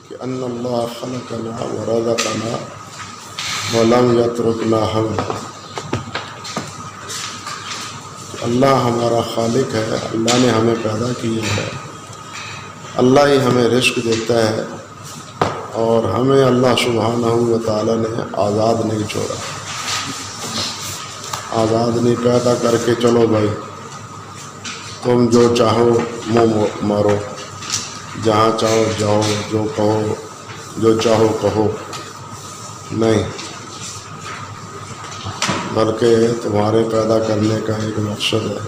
کہ ان اللہ خلقنا ورزقنا ولم یترکنا حملا، اللہ ہمارا خالق ہے، اللہ نے ہمیں پیدا کیا ہے، اللہ ہی ہمیں رزق دیتا ہے، اور ہمیں اللہ سبحانہ و تعالیٰ نے آزاد نہیں چھوڑا، آزاد نہیں پیدا کر کے چلو بھائی تم جو چاہو منہ مارو، جہاں چاہو جاؤ، جو کہو جو چاہو کہو، نہیں، بلکہ تمہارے پیدا کرنے کا ایک مقصد ہے۔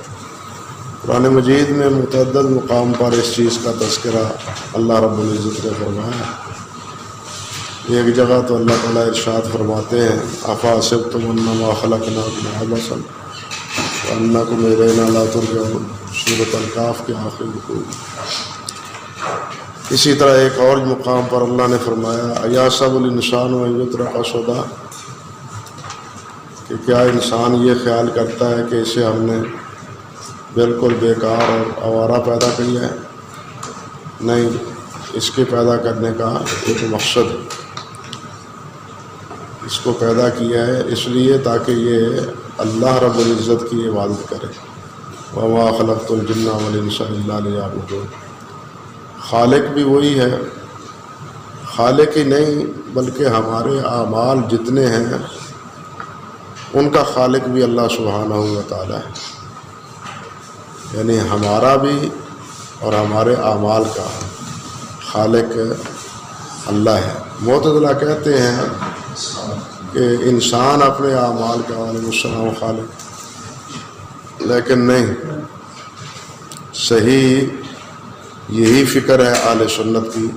قرآن مجید میں متعدد مقام پر اس چیز کا تذکرہ اللہ رب العزت نے فرمایا ہے۔ ایک جگہ تو اللہ تعالیٰ ارشاد فرماتے ہیں افحسبتم انما خلقناکم عبثا وانکم الینا لا ترجعون، سورۃ الکہف کے آخری رکوع۔ اسی طرح ایک اور مقام پر اللہ نے فرمایا ایحسب الانسان ان یترک سدی، کہ کیا انسان یہ خیال کرتا ہے کہ اسے ہم نے بالکل بیکار اور آوارہ پیدا کیا ہے؟ نہیں، اس کے پیدا کرنے کا ایک مقصد ہے، اس کو پیدا کیا ہے اس لیے تاکہ یہ اللہ رب العزت کی عبادت کرے۔ وما خلقت الجن والانس الا لیعبدون، خالق بھی وہی ہے، خالق ہی نہیں بلکہ ہمارے اعمال جتنے ہیں ان کا خالق بھی اللہ سبحانہ و تعالیٰ ہے، یعنی ہمارا بھی اور ہمارے اعمال کا خالق اللہ ہے۔ معتزلہ کہتے ہیں کہ انسان اپنے اعمال کا علیہ السلام خالق، لیکن نہیں، صحیح یہی فکر ہے اہل سنت کی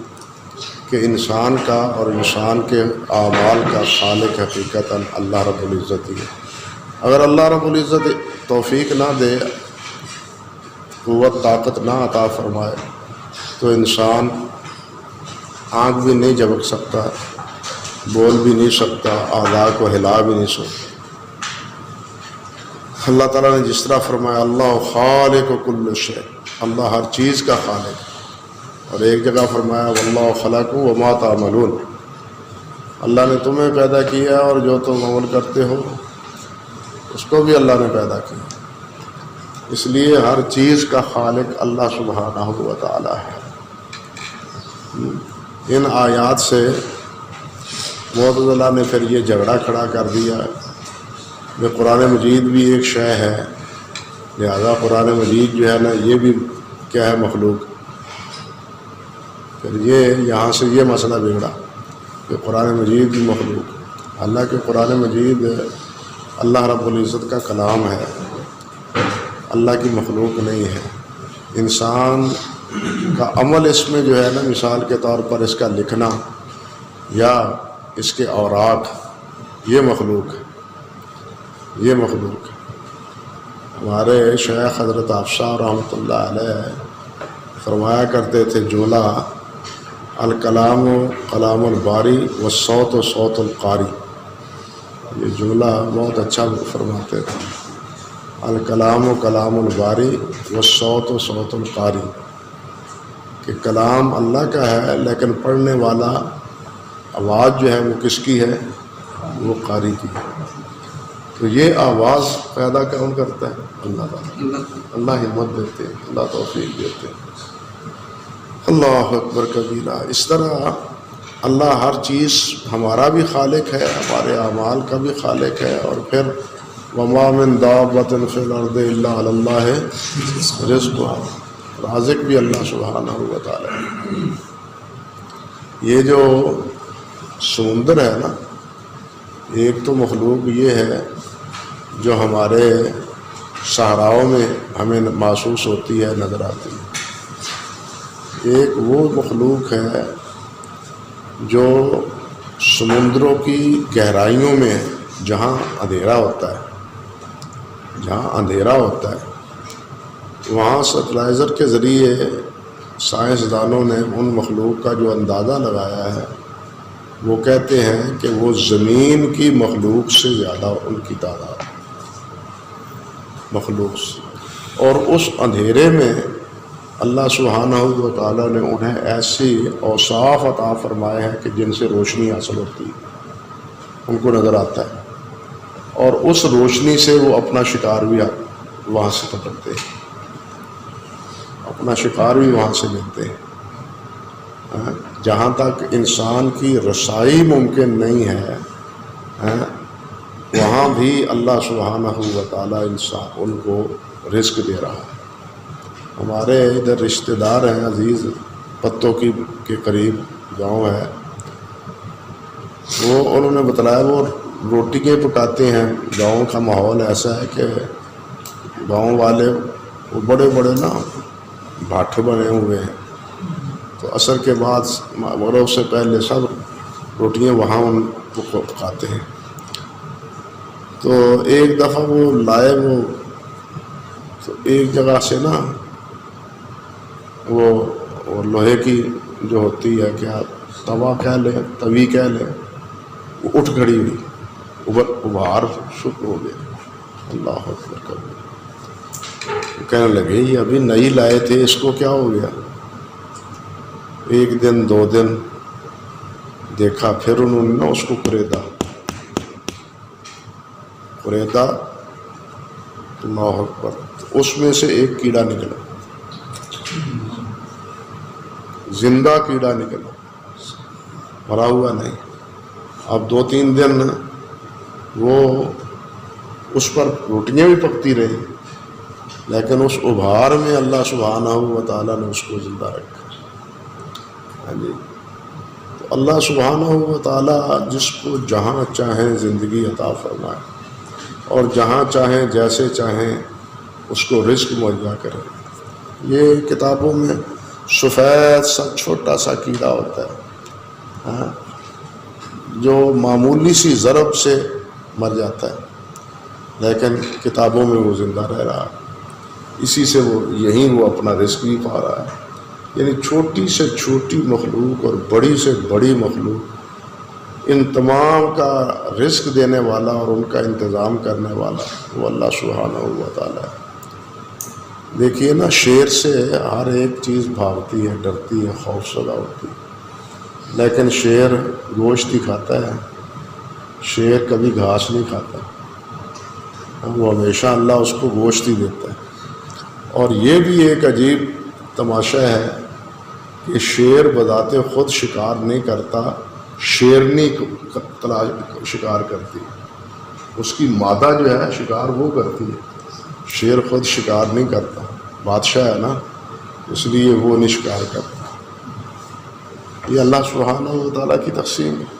کہ انسان کا اور انسان کے اعمال کا خالق حقیقتاً اللہ رب العزت ہی ہے۔ اگر اللہ رب العزت توفیق نہ دے، قوت طاقت نہ عطا فرمائے، تو انسان آنکھ بھی نہیں جھپک سکتا، بول بھی نہیں سکتا، اعضاء کو ہلا بھی نہیں سکتا۔ اللہ تعالیٰ نے جس طرح فرمایا اللہ خالق کل شیء، اللہ ہر چیز کا خالق، اور ایک جگہ فرمایا واللہ خلقکم وما تعملون، اللہ نے تمہیں پیدا کیا اور جو تم عمل کرتے ہو اس کو بھی اللہ نے پیدا کیا، اس لیے ہر چیز کا خالق اللہ سبحانہ و تعالیٰ ہے۔ ان آیات سے معتزلہ نے پھر یہ جھگڑا کھڑا کر دیا کہ قرآن مجید بھی ایک شے ہے، لہذا قرآن مجید جو ہے نا یہ بھی کیا ہے، مخلوق۔ پھر یہ یہاں سے یہ مسئلہ بگڑا کہ قرآن مجید بھی مخلوق، حالانکہ قرآن مجید اللہ رب العزت کا کلام ہے، اللہ کی مخلوق نہیں ہے۔ انسان کا عمل اس میں جو ہے نا، مثال کے طور پر اس کا لکھنا یا اس کے اوراق، یہ مخلوق ہے، یہ مخلوق ہے۔ ہمارے شیخ حضرت حفصہ رحمۃ اللہ علیہ فرمایا کرتے تھے جملہ الکلام کلام الباری والصوت صوت القاری، یہ جملہ بہت اچھا فرماتے تھے، الکلام کلام الباری والصوت صوت القاری، کہ کلام اللہ کا ہے لیکن پڑھنے والا آواز جو ہے وہ کس کی ہے؟ وہ قاری کی ہے۔ تو یہ آواز پیدا کون کرتا ہے؟ اللہ تعالیٰ، اللہ ہمت دیتے ہیں، اللہ توفیق دیتے ہیں۔ اللہ اکبر کبیرہ۔ اس طرح اللہ ہر چیز ہمارا بھی خالق ہے، ہمارے اعمال کا بھی خالق ہے، اور پھر وما من دابۃ فی الارض الا علی اللہ رزقھا، رازق بھی اللہ سبحانہ و تعالیٰ ہے۔ یہ جو سمندر ہے نا، ایک تو مخلوق یہ ہے جو ہمارے صحراؤں میں ہمیں محسوس ہوتی ہے، نظر آتی ہے، ایک وہ مخلوق ہے جو سمندروں کی گہرائیوں میں جہاں اندھیرا ہوتا ہے، جہاں اندھیرا ہوتا ہے وہاں سیٹلائزر کے ذریعے سائنسدانوں نے ان مخلوق کا جو اندازہ لگایا ہے، وہ کہتے ہیں کہ وہ زمین کی مخلوق سے زیادہ ان کی تعداد مخلوق سے، اور اس اندھیرے میں اللہ سبحانہ و تعالیٰ نے انہیں ایسی اوصاف عطا فرمائے ہیں کہ جن سے روشنی حاصل ہوتی ہے، ان کو نظر آتا ہے، اور اس روشنی سے وہ اپنا شکار بھی وہاں سے پکڑتے ہیں، اپنا شکار بھی وہاں سے لیتے ہیں۔ جہاں تک انسان کی رسائی ممکن نہیں ہے، وہاں بھی اللہ سبحانہ و تعالیٰ ان کو رزق دے رہا ہے۔ ہمارے ادھر رشتہ دار ہیں عزیز، پتوں کے قریب گاؤں ہے، وہ انہوں نے بتلایا وہ روٹیاں پکاتے ہیں۔ گاؤں کا ماحول ایسا ہے کہ گاؤں والے وہ بڑے بڑے نا بھاٹے بنے ہوئے ہیں، تو عصر کے بعد مغرب سے پہلے سب روٹیاں وہاں ان کو پکاتے ہیں۔ تو ایک دفعہ وہ لائے، وہ تو ایک جگہ سے نا وہ لوہے کی جو ہوتی ہے، کیا توا کہہ لیں، توی کہہ لیں، وہ اٹھ کھڑی ہوئی، ابھار شروع ہو گیا۔ اللہ اکبر کبھی کہنے لگے یہ ابھی نئی لائے تھے، اس کو کیا ہو گیا؟ ایک دن دو دن دیکھا، پھر انہوں نے نا اس کو قریدا، اللہ اکبر، اس میں سے ایک کیڑا نکلا، زندہ کیڑا نکلا، مرا ہوا نہیں۔ اب 2-3 دن وہ اس پر روٹیاں بھی پکتی رہی، لیکن اس ابھار میں اللہ سبحانہ و تعالیٰ نے اس کو زندہ رکھا۔ ہاں جی، تو اللہ سبحانہ و تعالیٰ جس کو جہاں چاہیں زندگی عطا فرمائے، اور جہاں چاہیں جیسے چاہیں اس کو رزق مہیا کرے۔ یہ کتابوں میں سفید سا چھوٹا سا کیڑا ہوتا ہے، جو معمولی سی ضرب سے مر جاتا ہے، لیکن کتابوں میں وہ زندہ رہ رہا ہے، اسی سے وہ اپنا رزق بھی پا رہا ہے۔ یعنی چھوٹی سے چھوٹی مخلوق اور بڑی سے بڑی مخلوق، ان تمام کا رزق دینے والا اور ان کا انتظام کرنے والا وہ اللہ سبحانہ و تعالیٰ ہے۔ دیکھیے نا، شیر سے ہر ایک چیز بھاگتی ہے، ڈرتی ہے، خوف زدہ ہوتی ہے، لیکن شیر گوشت ہی کھاتا ہے، شیر کبھی گھاس نہیں کھاتا، وہ ہمیشہ اللہ اس کو گوشت ہی دیتا ہے۔ اور یہ بھی ایک عجیب تماشا ہے کہ شیر بذات خود شکار نہیں کرتا، شیرنی شکار کرتی، اس کی مادہ جو ہے شکار وہ کرتی ہے، شیر خود شکار نہیں کرتا، بادشاہ ہے نا، اس لیے وہ نہیں شکار کرتا۔ یہ اللہ سبحانہ و تعالیٰ کی تقسیم ہے۔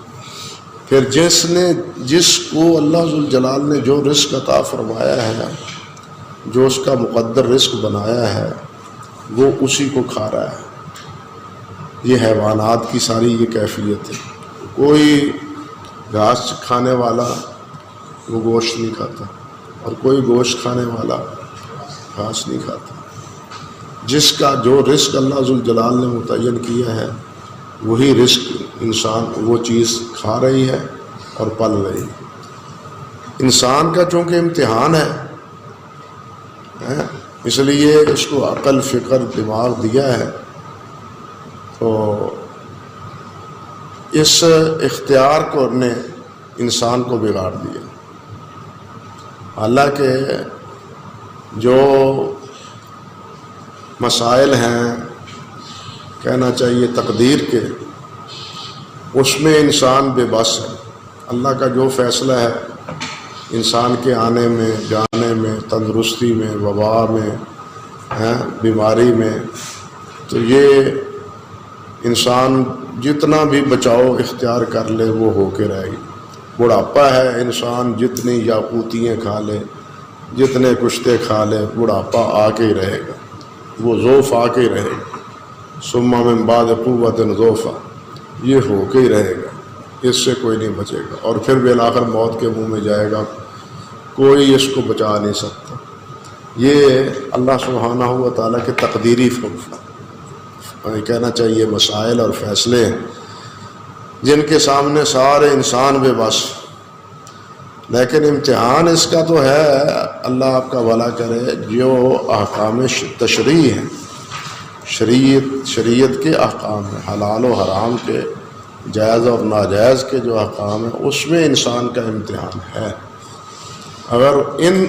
پھر جس کو اللہ ذوالجلال نے جو رزق عطا فرمایا ہے، جو اس کا مقدر رزق بنایا ہے، وہ اسی کو کھا رہا ہے۔ یہ حیوانات کی ساری یہ کیفیت ہے، کوئی گھاس کھانے والا وہ گوشت نہیں کھاتا، اور کوئی گوشت کھانے والا گھاس نہیں کھاتا۔ جس کا جو رزق اللہ ذوالجلال نے متعین کیا ہے، وہی رزق انسان وہ چیز کھا رہی ہے اور پل رہی ہے۔ انسان کا چونکہ امتحان ہے، اس لیے اس کو عقل، فکر، دماغ دیا ہے، تو اس اختیار کو نے انسان کو بگاڑ دیا۔ حالانکہ جو مسائل ہیں، کہنا چاہیے تقدیر کے، اس میں انسان بے بس ہے۔ اللہ کا جو فیصلہ ہے انسان کے آنے میں، جانے میں، تندرستی میں، وبا میں، بیماری میں، تو یہ انسان جتنا بھی بچاؤ اختیار کر لے وہ ہو کے رہے گی۔ بڑھاپا ہے، انسان جتنی یاقوتیاں کھا لے، جتنے کشتے کھا لے، بڑھاپا آ کے ہی رہے گا، وہ ضعف آ کے ہی رہے گا۔ ثم من بعد قوت ضعفا، یہ ہو کے ہی رہے گا، اس سے کوئی نہیں بچے گا، اور پھر بالآخر موت کے منہ میں جائے گا، کوئی اس کو بچا نہیں سکتا۔ یہ اللہ سبحانہ و تعالیٰ کے تقدیری کہنا چاہیے مسائل اور فیصلے ہیں، جن کے سامنے سارے انسان بے بس۔ لیکن امتحان اس کا تو ہے، اللہ آپ کا بھلا کرے، جو احکام تشریع ہیں شریعت کے احکام ہیں، حلال و حرام کے، جائز اور ناجائز کے جو احکام ہیں، اس میں انسان کا امتحان ہے۔ اگر ان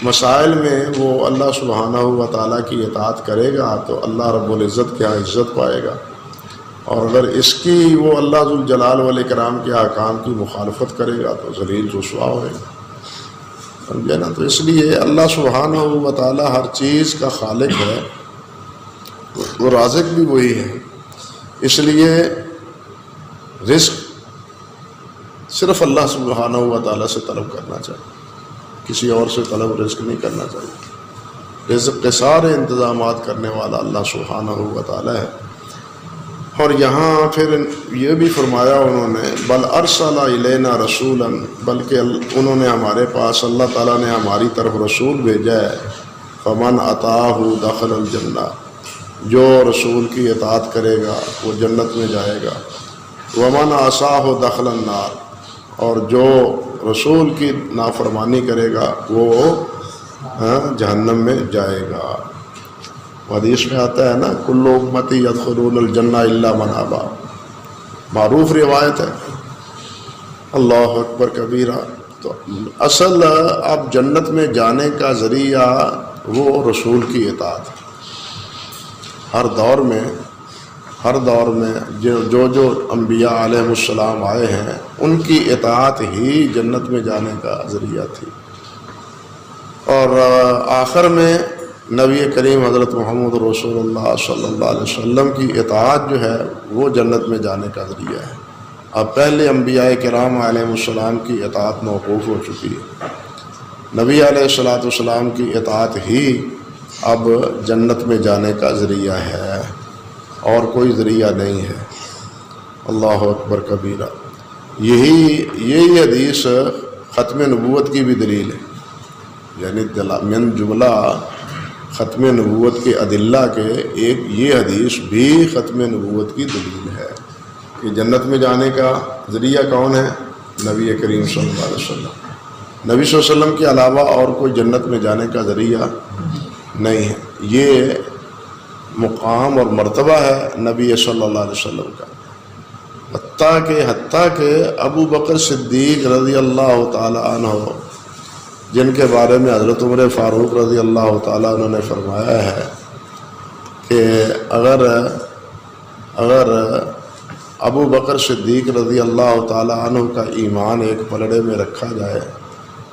مسائل میں وہ اللہ سبحانہ و تعالیٰ کی اطاعت کرے گا تو اللہ رب العزت کے یہاں عزت پائے گا، اور اگر اس کی وہ اللہ ذوالجلال والاکرام کے احکام کی مخالفت کرے گا تو ذلیل رسوا ہوئے گا، سمجھے نا۔ تو اس لیے اللہ سبحانہ و تعالیٰ ہر چیز کا خالق ہے، وہ رازق بھی وہی ہے، اس لیے رزق صرف اللہ سبحانہ و تعالیٰ سے طلب کرنا چاہیے، کسی اور سے طلب رزق نہیں کرنا چاہیے۔ رزق کے سارے انتظامات کرنے والا اللہ سبحانہ و تعالیٰ ہے۔ اور یہاں پھر یہ بھی فرمایا انہوں نے بل ارسل الینا رسولا، بلکہ انہوں نے ہمارے پاس، اللہ تعالیٰ نے ہماری طرف رسول بھیجا ہے، فمن اطاعہ دخل الجنہ، جو رسول کی اطاعت کرے گا وہ جنت میں جائے گا، ومن عصاہ دخل النار، اور جو رسول کی نافرمانی کرے گا وہ جہنم میں جائے گا۔ حدیث میں آتا ہے نا کل امتی یدخلون الجنہ الا من ابا، معروف روایت ہے، اللہ اکبر کبیرہ۔ تو اصل اب جنت میں جانے کا ذریعہ وہ رسول کی اطاعت ہے۔ ہر دور میں جو انبیاء علیہ السلام آئے ہیں ان کی اطاعت ہی جنت میں جانے کا ذریعہ تھی، اور آخر میں نبی کریم حضرت محمد رسول اللہ صلی اللہ علیہ وسلم کی اطاعت جو ہے وہ جنت میں جانے کا ذریعہ ہے۔ اب پہلے انبیاء کرام علیہ السلام کی اطاعت موقوف ہو چکی ہے، نبی علیہ الصلوۃ والسلام کی اطاعت ہی اب جنت میں جانے کا ذریعہ ہے، اور کوئی ذریعہ نہیں ہے۔ اللہ اکبر کبیرہ۔ یہی حدیث ختم نبوت کی بھی دلیل ہے، یعنی من جملہ ختم نبوت کے ادلہ کے ایک یہ حدیث بھی ختم نبوت کی دلیل ہے کہ جنت میں جانے کا ذریعہ کون ہے؟ نبی کریم صلی اللہ علیہ وسلم۔ نبی صلی اللہ علیہ وسلم کے علاوہ اور کوئی جنت میں جانے کا ذریعہ نہیں ہے۔ یہ مقام اور مرتبہ ہے نبی صلی اللہ علیہ وسلم کا، حتیٰ کہ ابو بکر صدیق رضی اللہ تعالی عنہ، جن کے بارے میں حضرت عمر فاروق رضی اللہ تعالیٰ عنہ نے فرمایا ہے کہ اگر ابو بکر صدیق رضی اللہ تعالیٰ عنہ کا ایمان ایک پلڑے میں رکھا جائے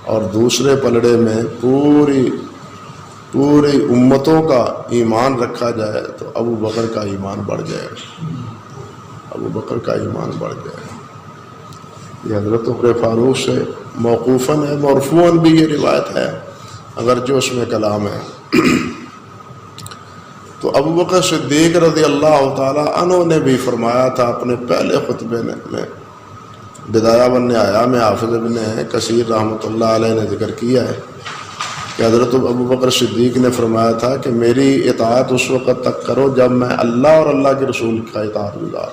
اور دوسرے پلڑے میں پوری امتوں کا ایمان رکھا جائے تو ابو بکر کا ایمان بڑھ جائے گا، ابو بکر کا ایمان بڑھ جائے گا۔ یہ حضرت عمر فاروق سے موقوفاً ہے، مرفوعاً بھی یہ روایت ہے اگرچہ اس میں کلام ہے۔ تو ابو بکر صدیق رضی اللہ تعالی عنہ نے بھی فرمایا تھا اپنے پہلے خطبے میں، بدایہ والنہایہ میں حافظ ابن کثیر رحمۃ اللہ علیہ نے ذکر کیا ہے کہ حضرت ابو بکر صدیق نے فرمایا تھا کہ میری اطاعت اس وقت تک کرو جب میں اللہ اور اللہ کے رسول کا اطاعت گزار،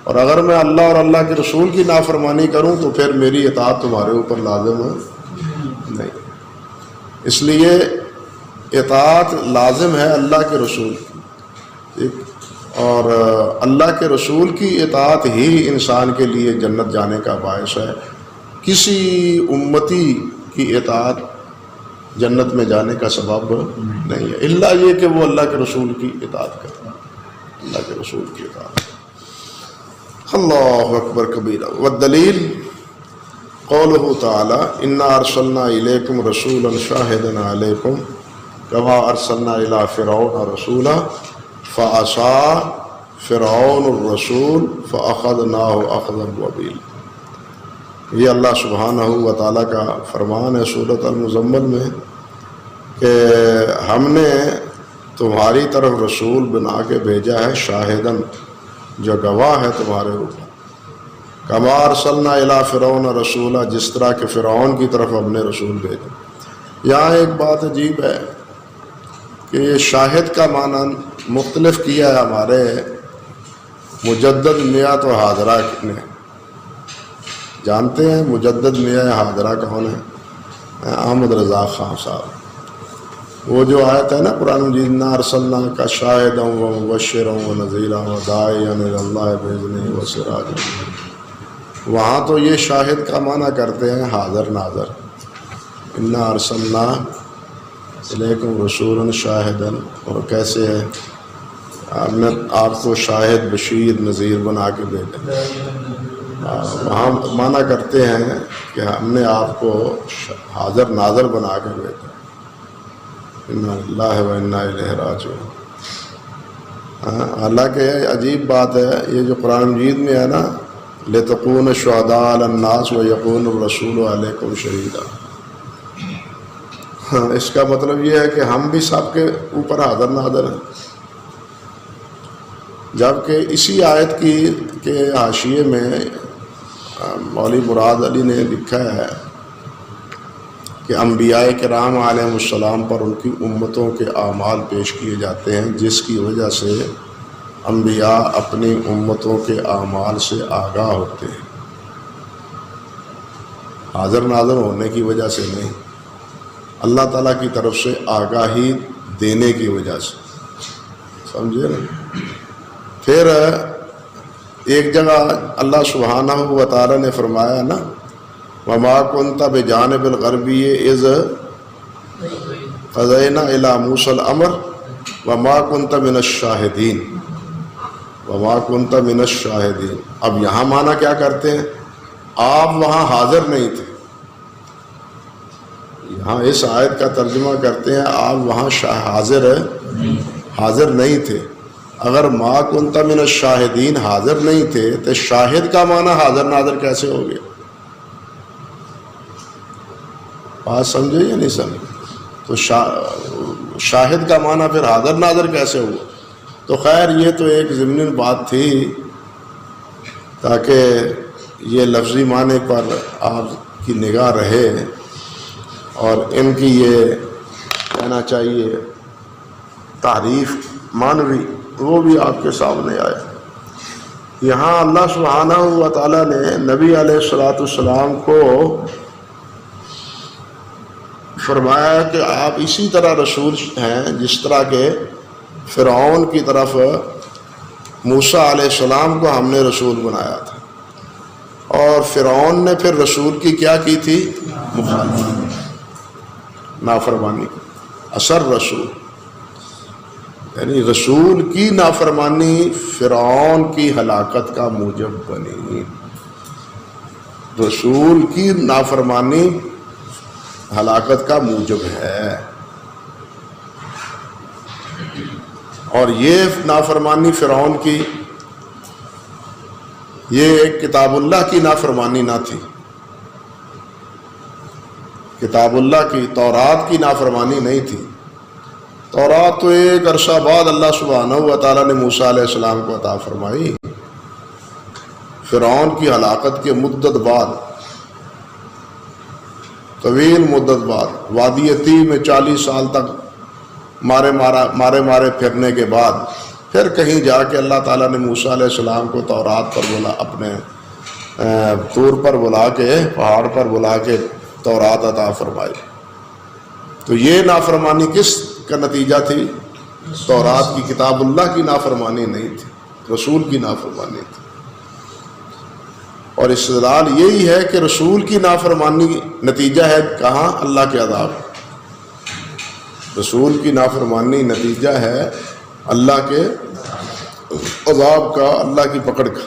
اور اگر میں اللہ اور اللہ کے رسول کی نافرمانی کروں تو پھر میری اطاعت تمہارے اوپر لازم نہیں۔ اس لیے اطاعت لازم ہے اللہ کے رسول کی، اور اللہ کے رسول کی اطاعت ہی انسان کے لیے جنت جانے کا باعث ہے۔ کسی امتی کی اطاعت جنت میں جانے کا سبب نہیں ہے، الا یہ کہ وہ اللہ کے رسول کی اطاعت کرے، اللہ کے رسول کی اطاعت۔ اللہ اکبر کبیرہ۔ والدلیل قوله تعالی انا ارسلنا الیکم رسولا شاہدا علیکم کما ارسلنا الی فرعون رسولا فعصى فرعون الرسول فاخذناه اخذا وبیلا۔ یہ اللہ سبحانہ و تعالیٰ کا فرمان ہے سورۃ المزمل میں کہ ہم نے تمہاری طرف رسول بنا کے بھیجا ہے شاہدن، جو گواہ ہے تمہارے اوپر، کما ارسلنا الی فرعون رسولا، جس طرح کہ فرعون کی طرف ہم نے رسول بھیجا۔ یہاں ایک بات عجیب ہے کہ یہ شاہد کا معنی مختلف کیا ہے ہمارے مجدد میات و حاضرہ نے۔ جانتے ہیں مجدد میاں حاضرہ کون ہے؟ احمد رضا خان صاحب۔ وہ جو آیت ہے نا قرآن مجید انا ارسلناک شاہدا ومبشرا ونذیرا وداعیا الی اللہ باذنہ وسراجا، وہاں تو یہ شاہد کا معنی کرتے ہیں حاضر ناظر، انا ارسلنا الیکم رسولا شاہدا، اور کیسے ہے ہم نے آپ کو شاہد بشیر نذیر بنا کے بھیجا، وہاں معنی کرتے ہیں کہ ہم نے آپ کو حاضر ناظر بنا کے بھیجا، انا للہ و انا الیہ راجعون۔ حالانکہ عجیب بات ہے یہ جو قرآن مجید میں ہے نا، لتکون شہداء علی الناس ویکون الرسول علیکم شہیدا، اس کا مطلب یہ ہے کہ ہم بھی سب کے اوپر حاضر ناظر ہیں، جبکہ اسی آیت کے حاشیے میں مولوی مراد علی نے لکھا ہے کہ انبیاء کرام علیہ السلام پر ان کی امتوں کے اعمال پیش کیے جاتے ہیں، جس کی وجہ سے انبیاء اپنی امتوں کے اعمال سے آگاہ ہوتے ہیں، حاضر ناظر ہونے کی وجہ سے نہیں، اللہ تعالیٰ کی طرف سے آگاہی دینے کی وجہ سے، سمجھے نا۔ پھر ایک جگہ اللہ سبحانہ و تعالیٰ نے فرمایا نا، وما كنت بجانب الغربی اذ قضینا الی موسیٰ الامر وما كنت من الشاہدین، وما كنت من الشاہدین۔ اب یہاں معنی کیا کرتے ہیں؟ آپ وہاں حاضر نہیں تھے، یہاں اس آیت کا ترجمہ کرتے ہیں آپ وہاں حاضر نہیں تھے۔ اگر ما کنت من الشاہدین حاضر نہیں تھے تو شاہد کا معنی حاضر ناظر کیسے ہو گیا؟ بات سمجھے یا نہیں سمجھے؟ تو شاہد کا معنی پھر حاضر ناظر کیسے ہوا؟ تو خیر یہ تو ایک ضمنی بات تھی تاکہ یہ لفظی معنی پر آپ کی نگاہ رہے، اور ان کی یہ کہنا چاہیے تعریف معنوی وہ بھی آپ کے سامنے آئے۔ یہاں اللہ سبحانہ و تعالیٰ نے نبی علیہ السلام کو فرمایا کہ آپ اسی طرح رسول ہیں جس طرح کہ فرعون کی طرف موسیٰ علیہ السلام کو ہم نے رسول بنایا تھا، اور فرعون نے پھر رسول کی کیا کی تھی؟ مخالفت، نافرمانی، اثر رسول، یعنی رسول کی نافرمانی فرعون کی ہلاکت کا موجب بنی، رسول کی نافرمانی ہلاکت کا موجب ہے، اور یہ نافرمانی فرعون کی یہ ایک کتاب اللہ کی نافرمانی نہ تھی، کتاب اللہ کی تورات کی نافرمانی نہیں تھی۔ تورات تو ایک عرصہ بعد اللہ سبحانہ و تعالیٰ نے موسیٰ علیہ السلام کو عطا فرمائی، فرعون کی ہلاکت کے مدت بعد، طویل مدت بعد، وادی طی میں 40 سال تک مارے پھرنے کے بعد پھر کہیں جا کے اللہ تعالیٰ نے موسیٰ علیہ السلام کو تورات پر بلا، اپنے طور پر بلا کے، پہاڑ پر بلا کے تورات عطا فرمائی۔ تو یہ نافرمانی کس کا نتیجہ تھی؟ تورات کی کتاب اللہ کی نافرمانی نہیں تھی، رسول کی نافرمانی تھی۔ اور استدلال یہی ہے کہ رسول کی نافرمانی نتیجہ ہے کہاں؟ اللہ کے عذاب۔ رسول کی نافرمانی نتیجہ ہے اللہ کے عذاب کا، اللہ کی پکڑ کا۔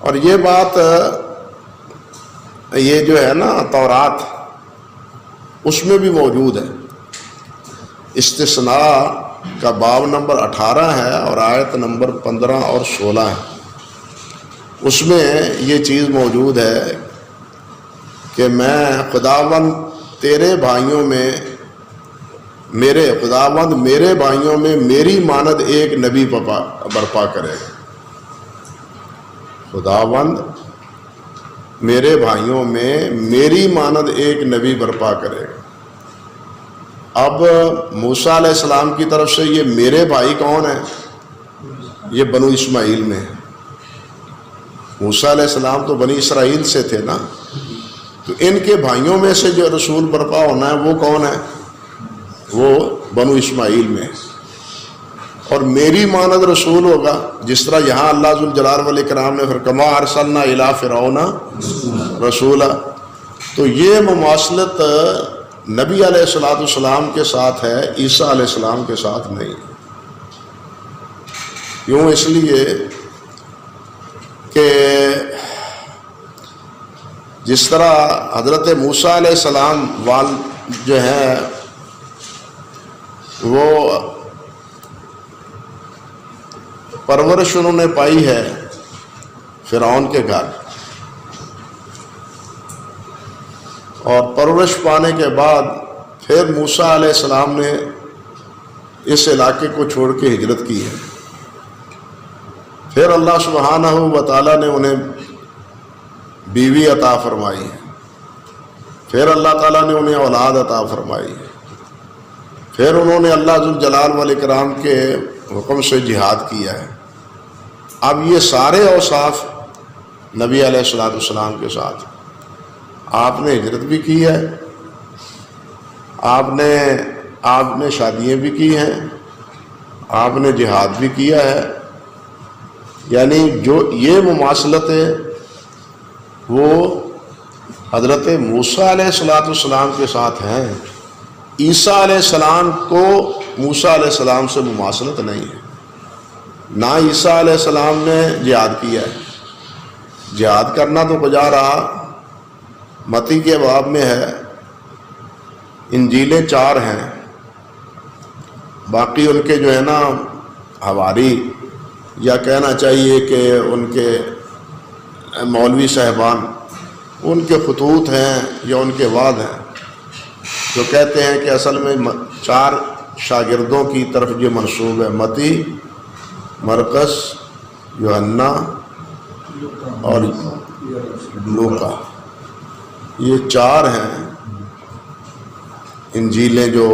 اور یہ بات یہ جو ہے نا تورات، اس میں بھی موجود ہے، استثناء کا باب نمبر 18 ہے اور آیت نمبر 15 اور 16 ہے، اس میں یہ چیز موجود ہے کہ میں خداوند تیرے بھائیوں میں میرے بھائیوں میں میری مانند ایک نبی برپا کرے گا۔ خداوند میرے بھائیوں میں میری مانند ایک نبی برپا کرے گا۔ اب موسیٰ علیہ السلام کی طرف سے یہ میرے بھائی کون ہیں؟ یہ بنو اسماعیل میں ہیں۔ موسیٰ علیہ السلام تو بنی اسرائیل سے تھے نا، تو ان کے بھائیوں میں سے جو رسول برپا ہونا ہے وہ کون ہے؟ وہ بنو اسماعیل میں ہے، اور میری مانند رسول ہوگا، جس طرح یہاں اللہ ذوالجلال والاکرام نے کما ارسلنا الی فرعون رسولا، تو یہ مماثلت نبی علیہ الصلوۃ والسلام کے ساتھ ہے، عیسیٰ علیہ السلام کے ساتھ نہیں۔ کیوں؟ اس لیے کہ جس طرح حضرت موسیٰ علیہ السلام جو ہیں وہ پرورش انہوں نے پائی ہے فرعون کے گھر، اور پرورش پانے کے بعد پھر موسیٰ علیہ السلام نے اس علاقے کو چھوڑ کے ہجرت کی ہے، پھر اللہ سبحانہ و تعالیٰ نے انہیں بیوی عطا فرمائی ہے، پھر اللہ تعالیٰ نے انہیں اولاد عطا فرمائی ہے، پھر انہوں نے اللہ ذوالجلال والاکرام کے حکم سے جہاد کیا ہے۔ اب یہ سارے اوصاف نبی علیہ الصلوۃ والسلام کے ساتھ، آپ نے ہجرت بھی کی ہے، آپ نے شادیاں بھی کی ہیں، آپ نے جہاد بھی کیا ہے، یعنی جو یہ مماثلت ہے وہ حضرت موسیٰ علیہ الصلوۃ والسلام کے ساتھ ہیں۔ عیسیٰ علیہ السلام کو موسیٰ علیہ السلام سے مماثلت نہیں ہے، نہ عیسیٰ علیہ السلام نے جہاد کیا ہے، جہاد کرنا تو کجا رہا، متی کے باب میں ہے، انجیلیں 4 ہیں، باقی ان کے جو ہے نا حواری، یا کہنا چاہیے کہ ان کے مولوی صاحبان، ان کے خطوط ہیں یا ان کے وعد ہیں، جو کہتے ہیں کہ اصل میں 4 شاگردوں کی طرف یہ منسوب ہے، متی، مرقس، یوحنا اور لوکا، یہ 4 ہیں انجیلیں جو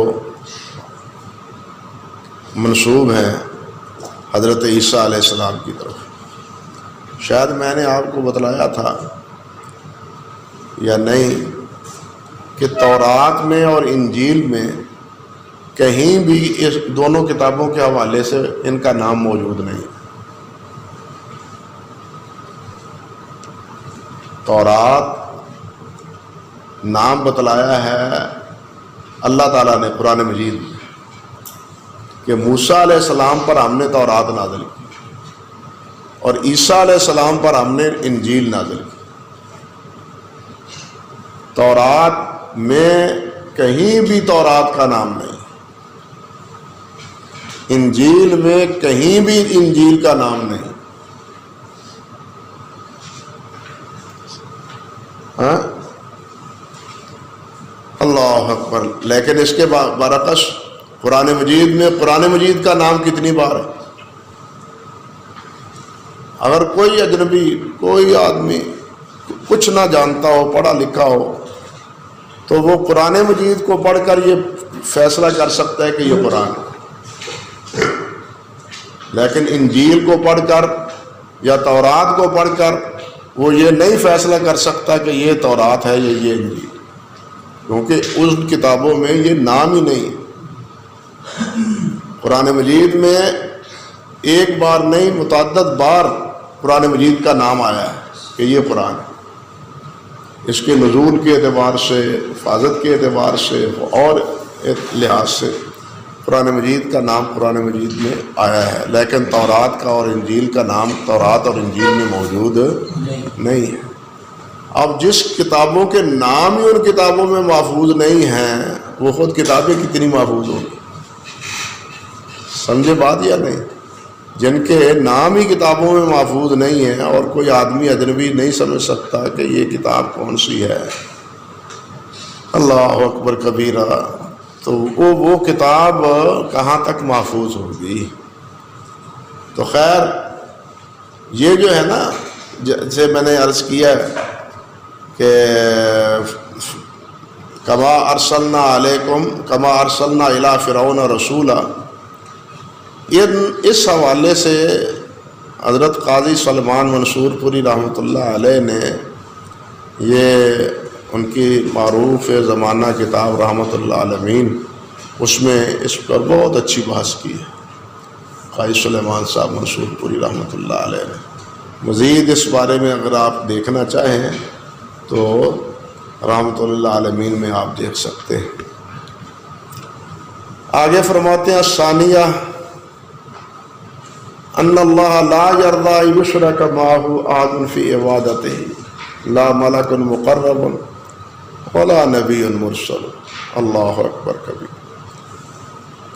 منسوب ہیں حضرت عیسیٰ علیہ السلام کی طرف۔ شاید میں نے آپ کو بتلایا تھا یا نہیں کہ تورات میں اور انجیل میں کہیں بھی اس دونوں کتابوں کے حوالے سے ان کا نام موجود نہیں۔ تورات نام بتلایا ہے اللہ تعالیٰ نے قرآن مجید میں کہ موسیٰ علیہ السلام پر ہم نے تورات نازل کی، اور عیسیٰ علیہ السلام پر ہم نے انجیل نازل کی۔ تورات میں کہیں بھی تورات کا نام نہیں، انجیل میں کہیں بھی انجیل کا نام نہیں۔ ہاں اللہ اکبر۔ لیکن اس کے برعکس قرآن مجید میں قرآن مجید کا نام کتنی بار ہے؟ اگر کوئی اجنبی، کوئی آدمی کچھ نہ جانتا ہو، پڑھا لکھا ہو، تو وہ قرآن مجید کو پڑھ کر یہ فیصلہ کر سکتا ہے کہ یہ قرآن ہے، لیکن انجیل کو پڑھ کر یا تورات کو پڑھ کر وہ یہ نہیں فیصلہ کر سکتا کہ یہ تورات ہے یا یہ انجیل، کیونکہ ان کتابوں میں یہ نام ہی نہیں ہے۔ قرآن مجید میں ایک بار نہیں، متعدد بار قرآن مجید کا نام آیا ہے کہ یہ قرآن ہے۔ اس کے نزول کے اعتبار سے، حفاظت کے اعتبار سے اور لحاظ سے قرآن مجید کا نام قرآن مجید میں آیا ہے، لیکن تورات کا اور انجیل کا نام تورات اور انجیل میں موجود نہیں ہے۔ اب جس کتابوں کے نام ہی ان کتابوں میں محفوظ نہیں ہیں، وہ خود کتابیں کتنی محفوظ ہوں گی؟ سمجھے بات یا نہیں؟ جن کے نام ہی کتابوں میں محفوظ نہیں ہیں اور کوئی آدمی اجنبی نہیں سمجھ سکتا کہ یہ کتاب کون سی ہے، اللہ اکبر کبیرہ، تو وہ کتاب کہاں تک محفوظ ہوگی؟ تو خیر، یہ جو ہے نا، جیسے میں نے عرض کیا کہ کما ارسلنا علیکم کما ارسلنا الی فرعون رسولا، اس حوالے سے حضرت قاضی سلمان منصور پوری رحمۃ اللہ علیہ نے یہ ان کی معروف زمانہ کتاب رحمۃ اللہ عالمین اس میں اس پر بہت اچھی بحث کی ہے قاری سلیمان صاحب منصور پوری رحمۃ اللہ علیہ نے۔ مزید اس بارے میں اگر آپ دیکھنا چاہیں تو رحمۃ اللہ عالمین میں آپ دیکھ سکتے ہیں۔ آگے فرماتے ہیں ثانیہ ان اللہ لا یرضی یشرک معہ احد فی عبادتہ لا ملک مقرب ولا نبی مرسل۔ اللہ اکبر کبیر،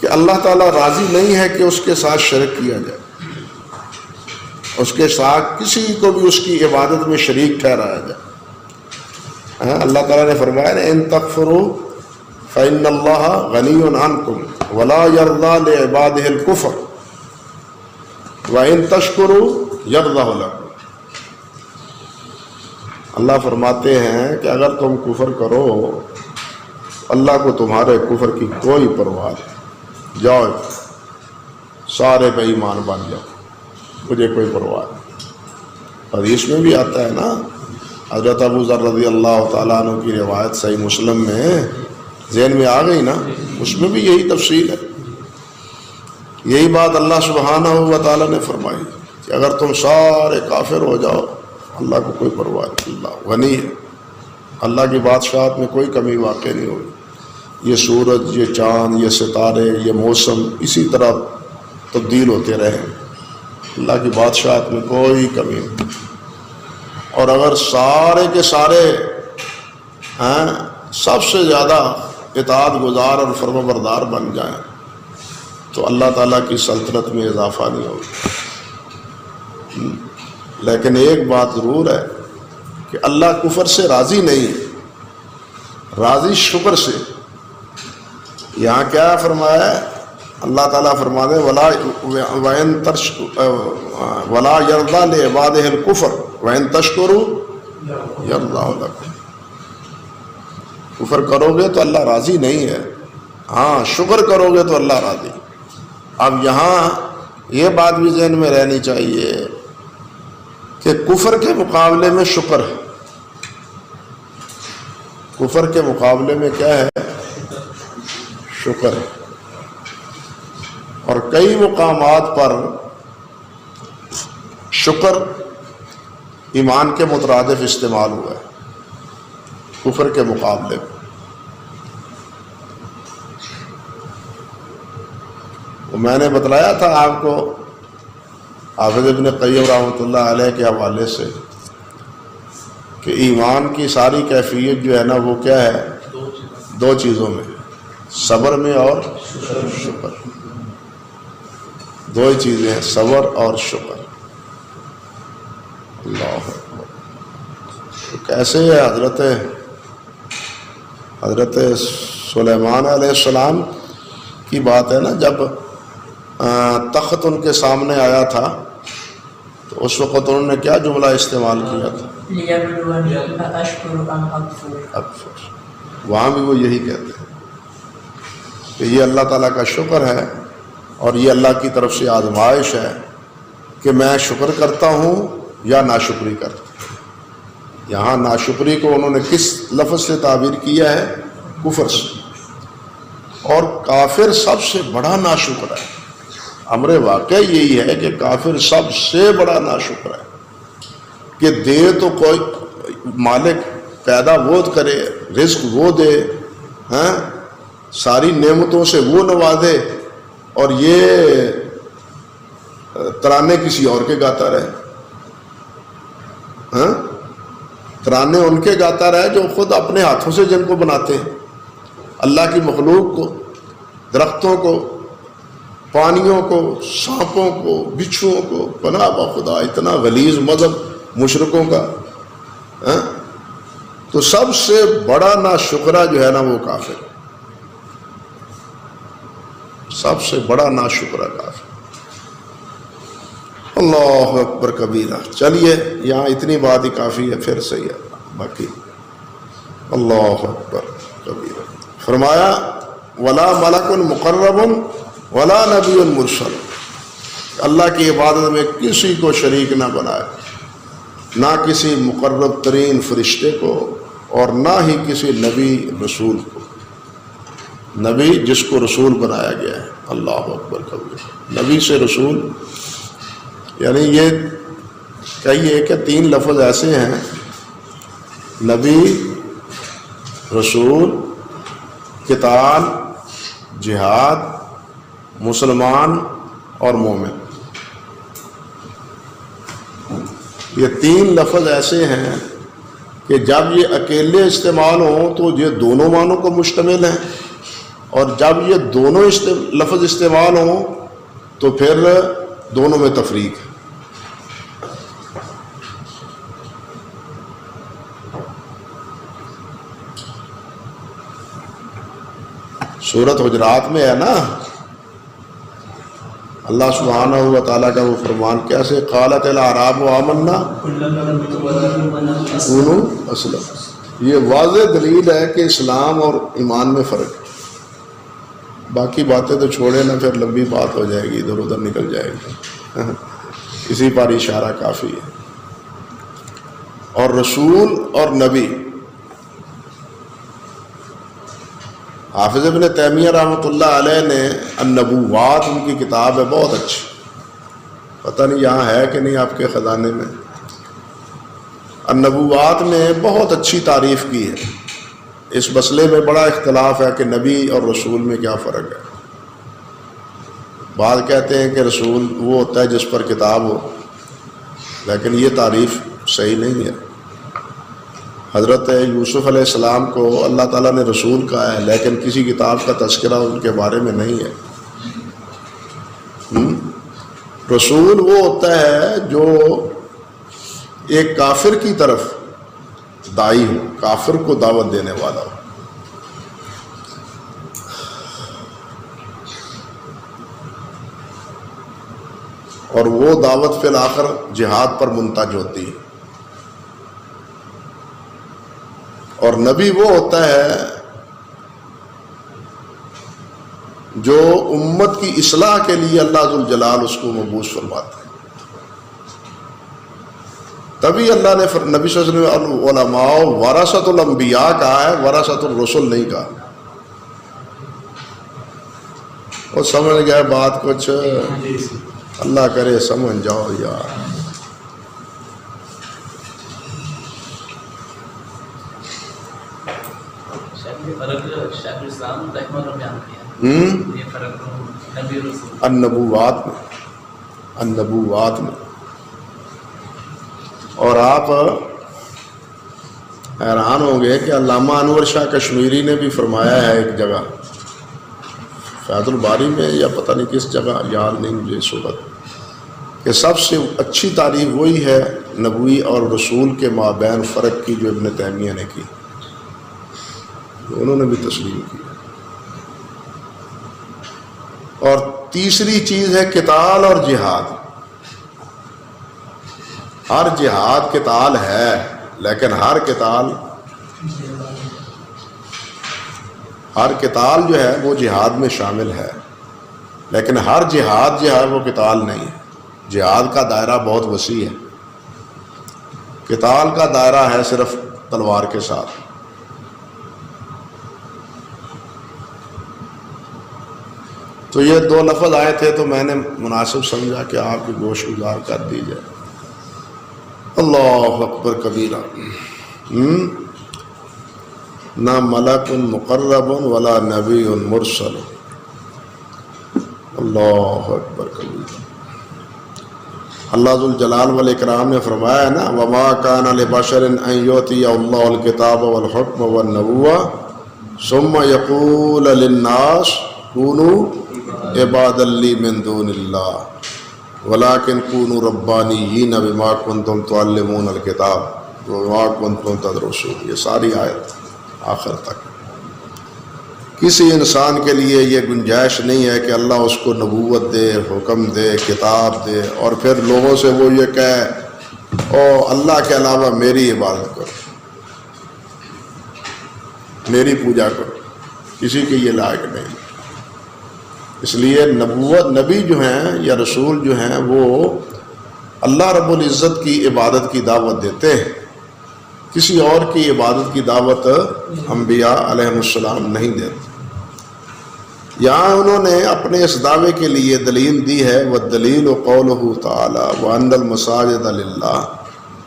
کہ اللہ تعالیٰ راضی نہیں ہے کہ اس کے ساتھ شرک کیا جائے، اس کے ساتھ کسی کو بھی اس کی عبادت میں شریک ٹھہرایا جائے۔ اللہ تعالیٰ نے فرمایا ان تکفروا فإن اللہ غنی عنکم ولا یرضی لعبادہ الکفر وَإِن تَشْكُرُوا يَرْضَهُ لَكُمْ۔ اللہ فرماتے ہیں کہ اگر تم کفر کرو اللہ کو تمہارے کفر کی کوئی پرواہ نہیں، جاؤ سارے بے ایمان بن جاؤ، مجھے کوئی پرواہ نہیں۔ حدیث میں بھی آتا ہے نا، حضرت ابو ذر رضی اللہ تعالیٰ عنہ کی روایت صحیح مسلم میں ذہن میں آ گئی نا، اس میں بھی یہی تفصیل ہے، یہی بات اللہ سبحانہ و تعالیٰ نے فرمائی کہ اگر تم سارے کافر ہو جاؤ اللہ کو کوئی پرواہ نہیں، اللہ غنی ہے، اللہ کی بادشاہت میں کوئی کمی واقع نہیں ہوگی۔ یہ سورج، یہ چاند، یہ ستارے، یہ موسم اسی طرح تبدیل ہوتے رہیں، اللہ کی بادشاہت میں کوئی کمی نہیں۔ اور اگر سارے کے سارے سب سے زیادہ اطاعت گزار اور فرما بردار بن جائیں تو اللہ تعالیٰ کی سلطنت میں اضافہ نہیں ہوگا۔ لیکن ایک بات ضرور ہے کہ اللہ کفر سے راضی نہیں ہے، راضی شکر سے۔ یہاں کیا فرمایا ہے؟ اللہ تعالیٰ فرماتے وَلَا يَرْضَى لِعِبَادِهِ الْكُفْرَ وَإِن تَشْكُرُوا يَرْضَهُ لَكُمْ۔ کفر کرو گے تو اللہ راضی نہیں ہے، ہاں شکر کرو گے تو اللہ راضی۔ اب یہاں یہ بات بھی ذہن میں رہنی چاہیے کہ کفر کے مقابلے میں شکر ہے، کفر کے مقابلے میں کیا ہے؟ شکر ہے۔ اور کئی مقامات پر شکر ایمان کے مترادف استعمال ہوا ہے کفر کے مقابلے میں۔ میں نے بتلایا تھا آپ کو حافظ ابن قیم رحمۃ اللہ علیہ کے حوالے سے کہ ایمان کی ساری کیفیت جو ہے نا وہ کیا ہے؟ دو چیزوں میں، صبر میں اور شکر، دو ہی چیزیں ہیں، صبر اور شکر۔ اللہ اکبر۔ تو کیسے ہے حضرت سلیمان علیہ السلام کی بات ہے نا، جب تخت ان کے سامنے آیا تھا تو اس وقت انہوں نے کیا جملہ استعمال کیا تھا؟ اکفر۔ وہاں بھی وہ یہی کہتے ہیں کہ یہ اللہ تعالیٰ کا شکر ہے اور یہ اللہ کی طرف سے آزمائش ہے کہ میں شکر کرتا ہوں یا ناشکری کرتا ہوں۔ یہاں ناشکری کو انہوں نے کس لفظ سے تعبیر کیا ہے؟ کفر سے۔ اور کافر سب سے بڑا ناشکر ہے، امر واقع یہی ہے کہ کافر سب سے بڑا ناشکر ہے کہ دے تو کوئی مالک پیدا وہ کرے، رزق وہ دے، ساری نعمتوں سے وہ نوازے، اور یہ ترانے کسی اور کے گاتا رہے، ترانے ان کے گاتا رہے جو خود اپنے ہاتھوں سے جن کو بناتے ہیں، اللہ کی مخلوق کو، درختوں کو، پانیوں کو، سانپوں کو، بچھوؤں کو، پناہ بخدا اتنا غلیظ مذہب مشرکوں کا۔ تو سب سے بڑا ناشکرہ جو ہے نا وہ کافر، سب سے بڑا ناشکرہ کافر۔ اللہ اکبر کبیرہ۔ چلیے یہاں اتنی بات ہی کافی ہے، پھر صحیح ہے باقی۔ اللہ اکبر کبیرہ۔ فرمایا ولا ملک مقرب ولا نبی مرسل، اللہ کی عبادت میں کسی کو شریک نہ بنائے، نہ کسی مقرب ترین فرشتے کو اور نہ ہی کسی نبی رسول کو۔ نبی جس کو رسول بنایا گیا ہے. اللہ اکبر کبیر. نبی سے رسول، یعنی یہ کہیے کہ 3 لفظ ایسے ہیں، نبی، رسول، قتال، جہاد، مسلمان اور مومن. یہ 3 لفظ ایسے ہیں کہ جب یہ اکیلے استعمال ہوں تو یہ دونوں معنوں کو مشتمل ہیں، اور جب یہ دونوں لفظ استعمال ہوں تو پھر دونوں میں تفریق ہے. سورۃ حجرات میں ہے نا، اللہ سبحانہ و تعالیٰ کا وہ فرمان کیسے، قالت الاعراب آمنا کونوا اسلم. یہ واضح دلیل ہے کہ اسلام اور ایمان میں فرق ہے. باقی باتیں تو چھوڑے نا، پھر لمبی بات ہو جائے گی، ادھر ادھر نکل جائے گی. اسی پر اشارہ کافی ہے. اور رسول اور نبی، حافظ ابن تیمیہ رحمۃ اللہ علیہ نے النبوات، ان کی کتاب ہے بہت اچھی، پتہ نہیں یہاں ہے کہ نہیں آپ کے خزانے میں. النبوات میں بہت اچھی تعریف کی ہے. اس مسئلے میں بڑا اختلاف ہے کہ نبی اور رسول میں کیا فرق ہے. بعض کہتے ہیں کہ رسول وہ ہوتا ہے جس پر کتاب ہو، لیکن یہ تعریف صحیح نہیں ہے. حضرت یوسف علیہ السلام کو اللہ تعالیٰ نے رسول کہا ہے، لیکن کسی کتاب کا تذکرہ ان کے بارے میں نہیں ہے. رسول وہ ہوتا ہے جو ایک کافر کی طرف داعی ہو، کافر کو دعوت دینے والا ہو. اور وہ دعوت فی الآخر جہاد پر منتج ہوتی ہے. اور نبی وہ ہوتا ہے جو امت کی اصلاح کے لیے اللہ ذوالجلال اس کو مبعوث فرماتا ہے. تبھی اللہ نے نبی صلی اللہ علیہ وسلم علماء ورثۃ الانبیاء کہا ہے، ورثۃ الرسل نہیں کہا. وہ سمجھ گئے بات کچھ، اللہ کرے سمجھ جاؤ یار. النبوات میں اور آپ حیران ہوں گے کہ علامہ انور شاہ کشمیری نے بھی فرمایا ہے ایک جگہ، فیض الباری میں یا پتہ نہیں کس جگہ، یاد نہیں مجھے اس وقت، کہ سب سے اچھی تعریف وہی ہے نبوی اور رسول کے مابین فرق کی جو ابن تیمیہ نے کی، انہوں نے بھی تسلیم کی. اور تیسری چیز ہے قتال اور جہاد. ہر جہاد قتال ہے، لیکن ہر قتال جو ہے وہ جہاد میں شامل ہے، لیکن ہر جہاد جو ہے وہ قتال نہیں ہے. جہاد کا دائرہ بہت وسیع ہے، قتال کا دائرہ ہے صرف تلوار کے ساتھ. تو یہ 2 لفظ آئے تھے تو میں نے مناسب سمجھا کہ آپ کی گوش گزار کر دی جائے. اللہ اکبر کبیرہ. نہ ملک مقرب ولا نبی مرسل. اللہ اکبر کبیرہ. اللہ ذوالجلال والاکرام نے فرمایا ہے نا، وما کان لبشر ان یؤتی اللہ الکتاب والحکم والنبوۃ ثم یقول للناس کونوا عبادا لی من دون اللہ ولکن کونوا ربانیین بما کنتم تعلمون الکتاب وبما کنتم تدرسون. یہ ساری آیت آخر تک. کسی انسان کے لیے یہ گنجائش نہیں ہے کہ اللہ اس کو نبوت دے، حکم دے، کتاب دے، اور پھر لوگوں سے وہ یہ کہے او اللہ کے علاوہ میری عبادت کرو، میری پوجا کرو. کسی کے یہ لائق نہیں. اس لیے نبی جو ہیں یا رسول جو ہیں وہ اللہ رب العزت کی عبادت کی دعوت دیتے ہیں، کسی اور کی عبادت کی دعوت انبیاء علیہ السلام نہیں دیتے. یہاں انہوں نے اپنے اس دعوے کے لیے دلیل دی ہے، والدلیل قولہ تعالی وَأَنَّ الْمَسَاجِدَ لِلَّهِ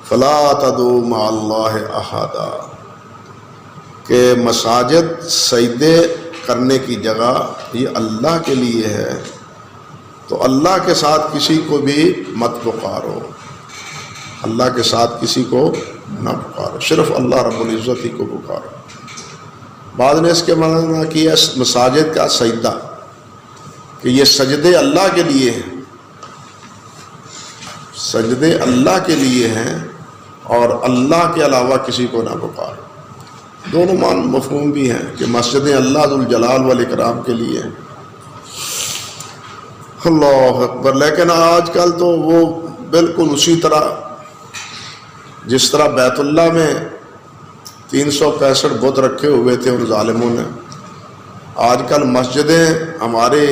فَلَا تَدْعُوا مَعَ اللَّهِ أَحَدًا، کہ مساجد سجدے کرنے کی جگہ یہ اللہ کے لیے ہے، تو اللہ کے ساتھ کسی کو بھی مت پکارو، اللہ کے ساتھ کسی کو نہ پکارو، صرف اللہ رب العزت ہی کو پکارو۔ بعض نے اس کے معنی کیا مساجد کا سجدہ، کہ یہ سجدے اللہ کے لیے ہیں، سجدے اللہ کے لیے ہیں اور اللہ کے علاوہ کسی کو نہ پکارو۔ دونوں مفہوم بھی ہیں کہ مسجدیں اللہ ذوالجلال والاکرام کے لیے ہیں۔ اللہ اکبر۔ لیکن آج کل تو وہ بالکل اسی طرح جس طرح بیت اللہ میں 365 بت رکھے ہوئے تھے ان ظالموں نے، آج کل مسجدیں ہمارے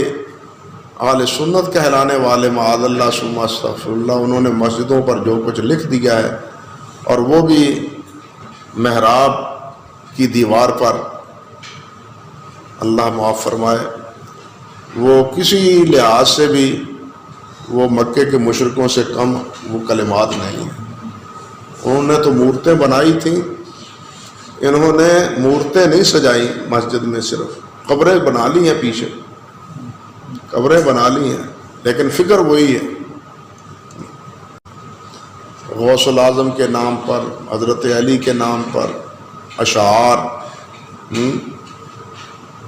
اہل سنت کہلانے والے معاذ اللہ ثم استغفر اللہ، انہوں نے مسجدوں پر جو کچھ لکھ دیا ہے، اور وہ بھی محراب کی دیوار پر، اللہ معاف فرمائے، وہ کسی لحاظ سے بھی وہ مکے کے مشرکوں سے کم وہ کلمات نہیں ہیں۔ انہوں نے تو مورتیں بنائی تھیں، انہوں نے مورتیں نہیں سجائی مسجد میں، صرف قبریں بنا لی ہیں، پیچھے قبریں بنا لی ہیں، لیکن فکر وہی ہے، غوث العظم کے نام پر، حضرت علی کے نام پر اشعار،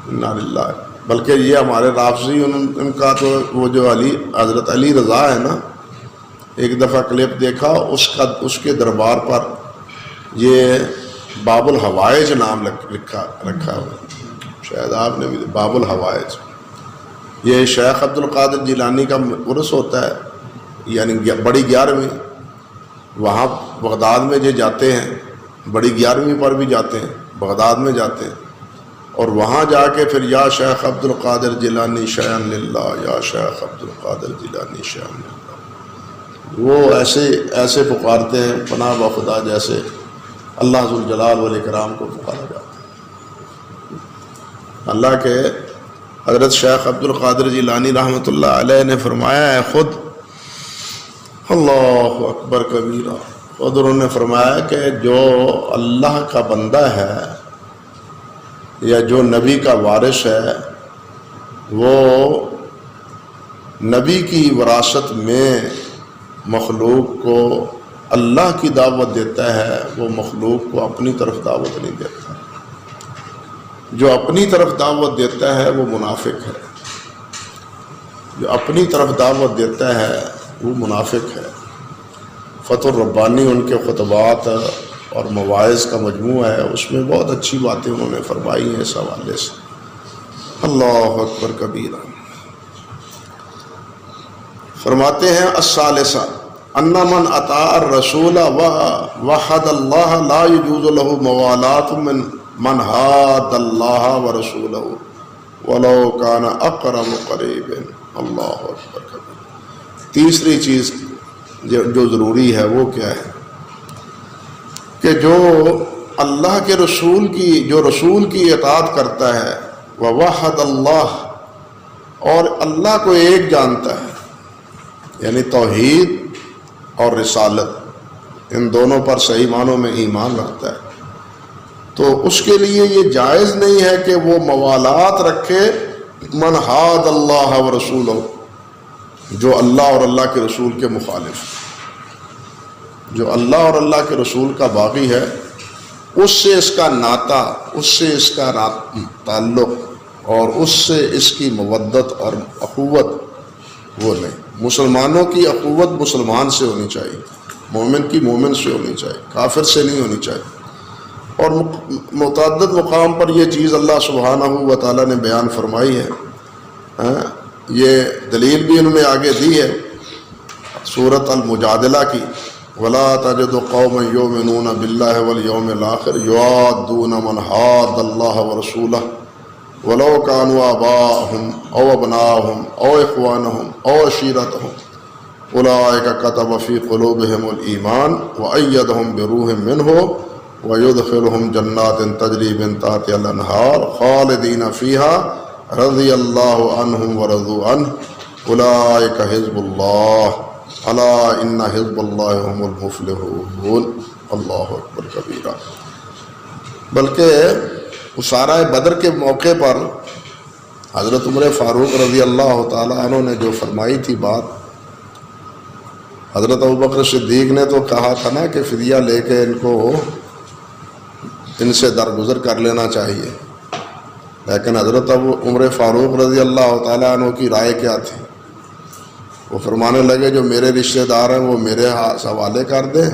انا للہ۔ بلکہ یہ ہمارے رافضی ان کا تو وہ جو حضرت علی رضا ہے نا، ایک دفعہ کلپ دیکھا اس کے دربار پر یہ باب الحوائج نام رکھا ہوا، شاید آپ نے بھی، باب الحوائج، یہ شیخ عبد القادر جیلانی کا عرس ہوتا ہے، یعنی بڑی 11ویں، وہاں بغداد میں جو جاتے ہیں، بڑی 11ویں پر بھی جاتے ہیں، بغداد میں جاتے ہیں، اور وہاں جا کے پھر یا شیخ عبد القادر جیلانی شیئن للہ، یا شیخ عبد القادر جیلانی شیئن للہ، وہ ایسے پکارتے ہیں پناہ بخدا جیسے اللہ ذوالجلال والاکرام کو پکارا جاتا ہے۔ اللہ کے حضرت شیخ عبد القادر جیلانی رحمۃ اللہ علیہ نے فرمایا ہے خود، اللہ اکبر کبیرہ، خود انہوں نے فرمایا کہ جو اللہ کا بندہ ہے یا جو نبی کا وارث ہے، وہ نبی کی وراثت میں مخلوق کو اللہ کی دعوت دیتا ہے، وہ مخلوق کو اپنی طرف دعوت نہیں دیتا۔ جو اپنی طرف دعوت دیتا ہے وہ منافق ہے، جو اپنی طرف دعوت دیتا ہے وہ منافق ہے۔ فتح الربانی ان کے خطبات اور مواعظ کا مجموعہ ہے، اس میں بہت اچھی باتیں انہوں نے فرمائی ہیں اس حوالے سے۔ اللہ اکبر کبیرہ۔ فرماتے ہیں الثالثہ ان من اطاع الرسول وحد اللہ لا يجوز له موالات من حاد اللہ ورسولہ ولو كان اقرب قریب۔ اللہ اکبر کبیرہ۔ تیسری چیز جو ضروری ہے وہ کیا ہے کہ جو اللہ کے رسول کی اطاعت کرتا ہے، ووحد اللہ، اور اللہ کو ایک جانتا ہے، یعنی توحید اور رسالت، ان دونوں پر صحیح معنوں میں ایمان رکھتا ہے، تو اس کے لیے یہ جائز نہیں ہے کہ وہ موالات رکھے من حاد اللہ ورسولہ، جو اللہ اور اللہ کے رسول کے مخالف، جو اللہ اور اللہ کے رسول کا باغی ہے، اس سے اس کا ناطہ، اس سے اس کا تعلق اور اس سے اس کی مودت اور اخوت وہ نہیں۔ مسلمانوں کی اخوت مسلمان سے ہونی چاہیے، مومن کی مومن سے ہونی چاہیے، کافر سے نہیں ہونی چاہیے۔ اور متعدد مقام پر یہ چیز اللہ سبحانہ و تعالیٰ نے بیان فرمائی ہے، یہ دلیل بھی انہوں نے آگے دی ہے سورۃ المجادلہ کی، وَلَا تَجِدُ قَوْمًا يُؤْمِنُونَ بِاللَّهِ وَالْيَوْمِ الْآخِرِ يُوَادُّونَ مَنْ حَادَّ اللَّهَ وَرَسُولَهُ وَلَوْ كَانُوا آبَاءَهُمْ أَوْ أَبْنَاءَهُمْ أَوْ إِخْوَانَهُمْ أَوْ عَشِيرَتَهُمْ أُولَٰئِكَ كَتَبَ فِي قُلُوبِهِمُ الْإِيمَانَ وَأَيَّدَهُمْ بِرُوحٍ مِّنْهُ وَيُدْخِلُهُمْ جَنَّاتٍ تَجْرِي مِن تَحْتِهَا الْأَنْهَارُ خَالِدِينَ فِيهَا رضی اللہ عنہم ورضوا عنہ اولئک حزب اللہ الا ان حزب اللہ هم المفلحون اللہ اکبر کبیرہ۔ بلکہ اسارہ بدر کے موقع پر حضرت عمر فاروق رضی اللہ تعالیٰ عنہ نے جو فرمائی تھی بات، حضرت ابوبکر صدیق نے تو کہا تھا نا کہ فدیہ لے کے ان سے درگزر کر لینا چاہیے، لیکن حضرت عمر فاروق رضی اللہ تعالیٰ عنہ کی رائے کیا تھی؟ وہ فرمانے لگے جو میرے رشتہ دار ہیں وہ میرے حوالے کر دیں،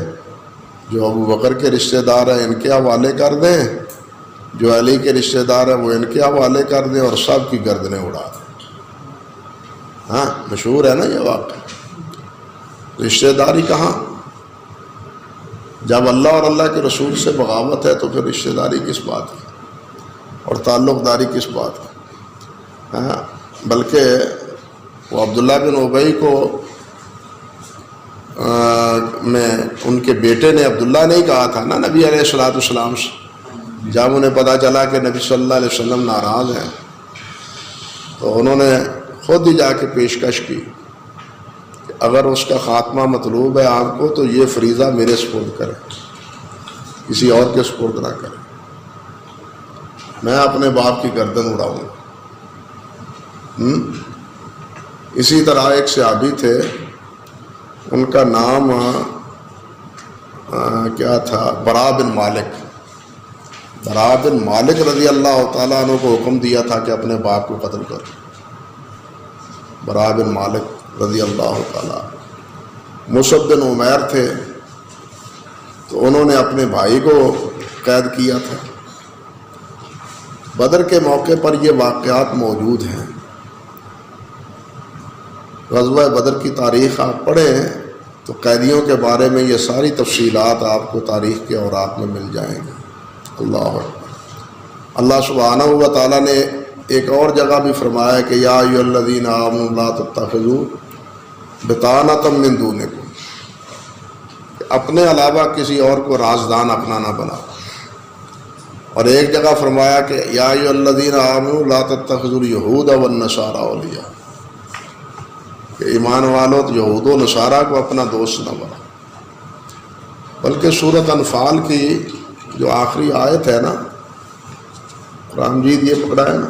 جو ابو بکر کے رشتہ دار ہیں ان کے حوالے کر دیں، جو علی کے رشتہ دار ہیں وہ ان کے حوالے کر دیں، اور سب کی گردنیں اڑا دیں۔ ہاں مشہور ہے نا یہ واقعہ۔ رشتہ داری کہاں؟ جب اللہ اور اللہ کے رسول سے بغاوت ہے تو پھر رشتہ داری کس بات کی اور تعلق داری کس بات کی؟ ہاں بلکہ وہ عبداللہ بن ابی کو میں ان کے بیٹے نے عبداللہ نے ہی کہا تھا نا نبی علیہ الصلوۃ والسلام سے، جب انہیں پتہ چلا کہ نبی صلی اللہ علیہ وسلم ناراض ہیں تو انہوں نے خود ہی جا کے پیشکش کی کہ اگر اس کا خاتمہ مطلوب ہے آپ کو تو یہ فریضہ میرے سپرد کرے، کسی اور کے سپرد نہ کرے، میں اپنے باپ کی گردن اڑاؤں۔ اسی طرح ایک صحابی تھے، ان کا نام کیا تھا؟ برا بن مالک۔ برا بن مالک رضی اللہ تعالیٰ عنہ کو حکم دیا تھا کہ اپنے باپ کو قتل کر۔ برا بن مالک رضی اللہ تعالیٰ۔ مصعب بن عمیر تھے تو انہوں نے اپنے بھائی کو قید کیا تھا۔ بدر کے موقع پر یہ واقعات موجود ہیں۔ غزوہ بدر کی تاریخ آپ پڑھیں تو قیدیوں کے بارے میں یہ ساری تفصیلات آپ کو تاریخ کے اوراق میں مل جائیں گے۔ اللہ اکبر۔ اللہ سبحانہ و تعالیٰ نے ایک اور جگہ بھی فرمایا کہ یا ایھا الذین آمنوا لا تتخذوا بطانۃ من دونکم، اپنے علاوہ کسی اور کو رازدان اپنا نہ بناؤ۔ اور ایک جگہ فرمایا کہ یا ایھا الذین آمنوا لا تتخذوا اليہود والنصارى اولیاء، کہ ایمان والوں تو یہود و نصارہ کو اپنا دوست نہ بنا۔ بلکہ سورۃ انفال کی جو آخری آیت ہے نا، قرآن مجید یہ پکڑا ہے نا،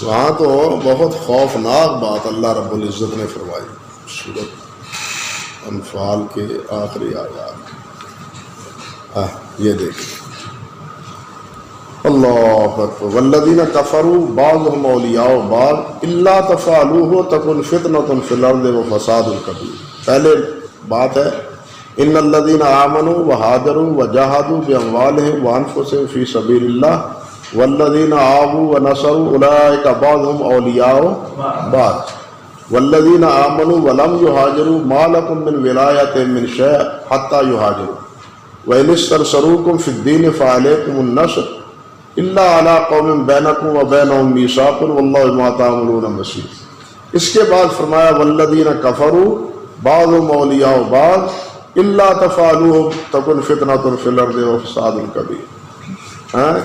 وہاں تو بہت خوفناک بات اللہ رب العزت نے فرمائی۔ سورۃ انفال کے آخری آیات یہ دیکھیں، اللہ اکبر۔ والذین کفروا بعضهم اولیاء بعض الا تفعلوه تکن فتنة فی الارض وفساد کبیر۔ پہلے بات ہے ان الذین آمنوا وہاجروا وجاہدوا باموالہم وانفسہم فی سبیل اللہ والذین آووا ونصروا اولئک بعضهم اولیاء بعض والذین آمنوا ولم یہاجروا ما لکم من ولایۃ من شیء حتی یہاجروا وإن استنصروکم فی الدین فعلیکم النصر الا علی قوم بینکم وبینہم میثاق واللہ بما تعملون بصیر۔ اس کے بعد فرمایا والذین کفروا بعضهم اولیاء بعض الا تفعلوه تکن فتنة فی الارض وفساد کبیر۔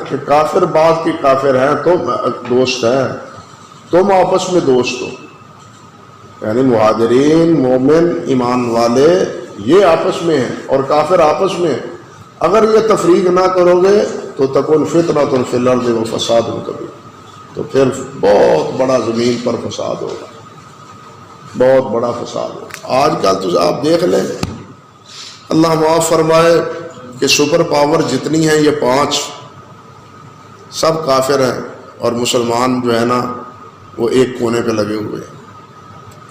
کہ کافر بعض کی کافر ہیں تو دوست ہیں، تم آپس میں دوست ہو، یعنی مہاجرین مومن ایمان والے یہ آپس میں ہیں اور کافر آپس میں ہیں۔ اگر یہ تفریق نہ کرو گے تو تکن فتنة فی الارض وفساد کبیر، تو پھر بہت بڑا زمین پر فساد ہوگا، بہت بڑا فساد ہوگا۔ آج کل تو آپ دیکھ لیں، اللہ معاف فرمائے کہ سپر پاور جتنی ہیں یہ 5 سب کافر ہیں، اور مسلمان جو ہے نا وہ ایک کونے پہ لگے ہوئے ہیں۔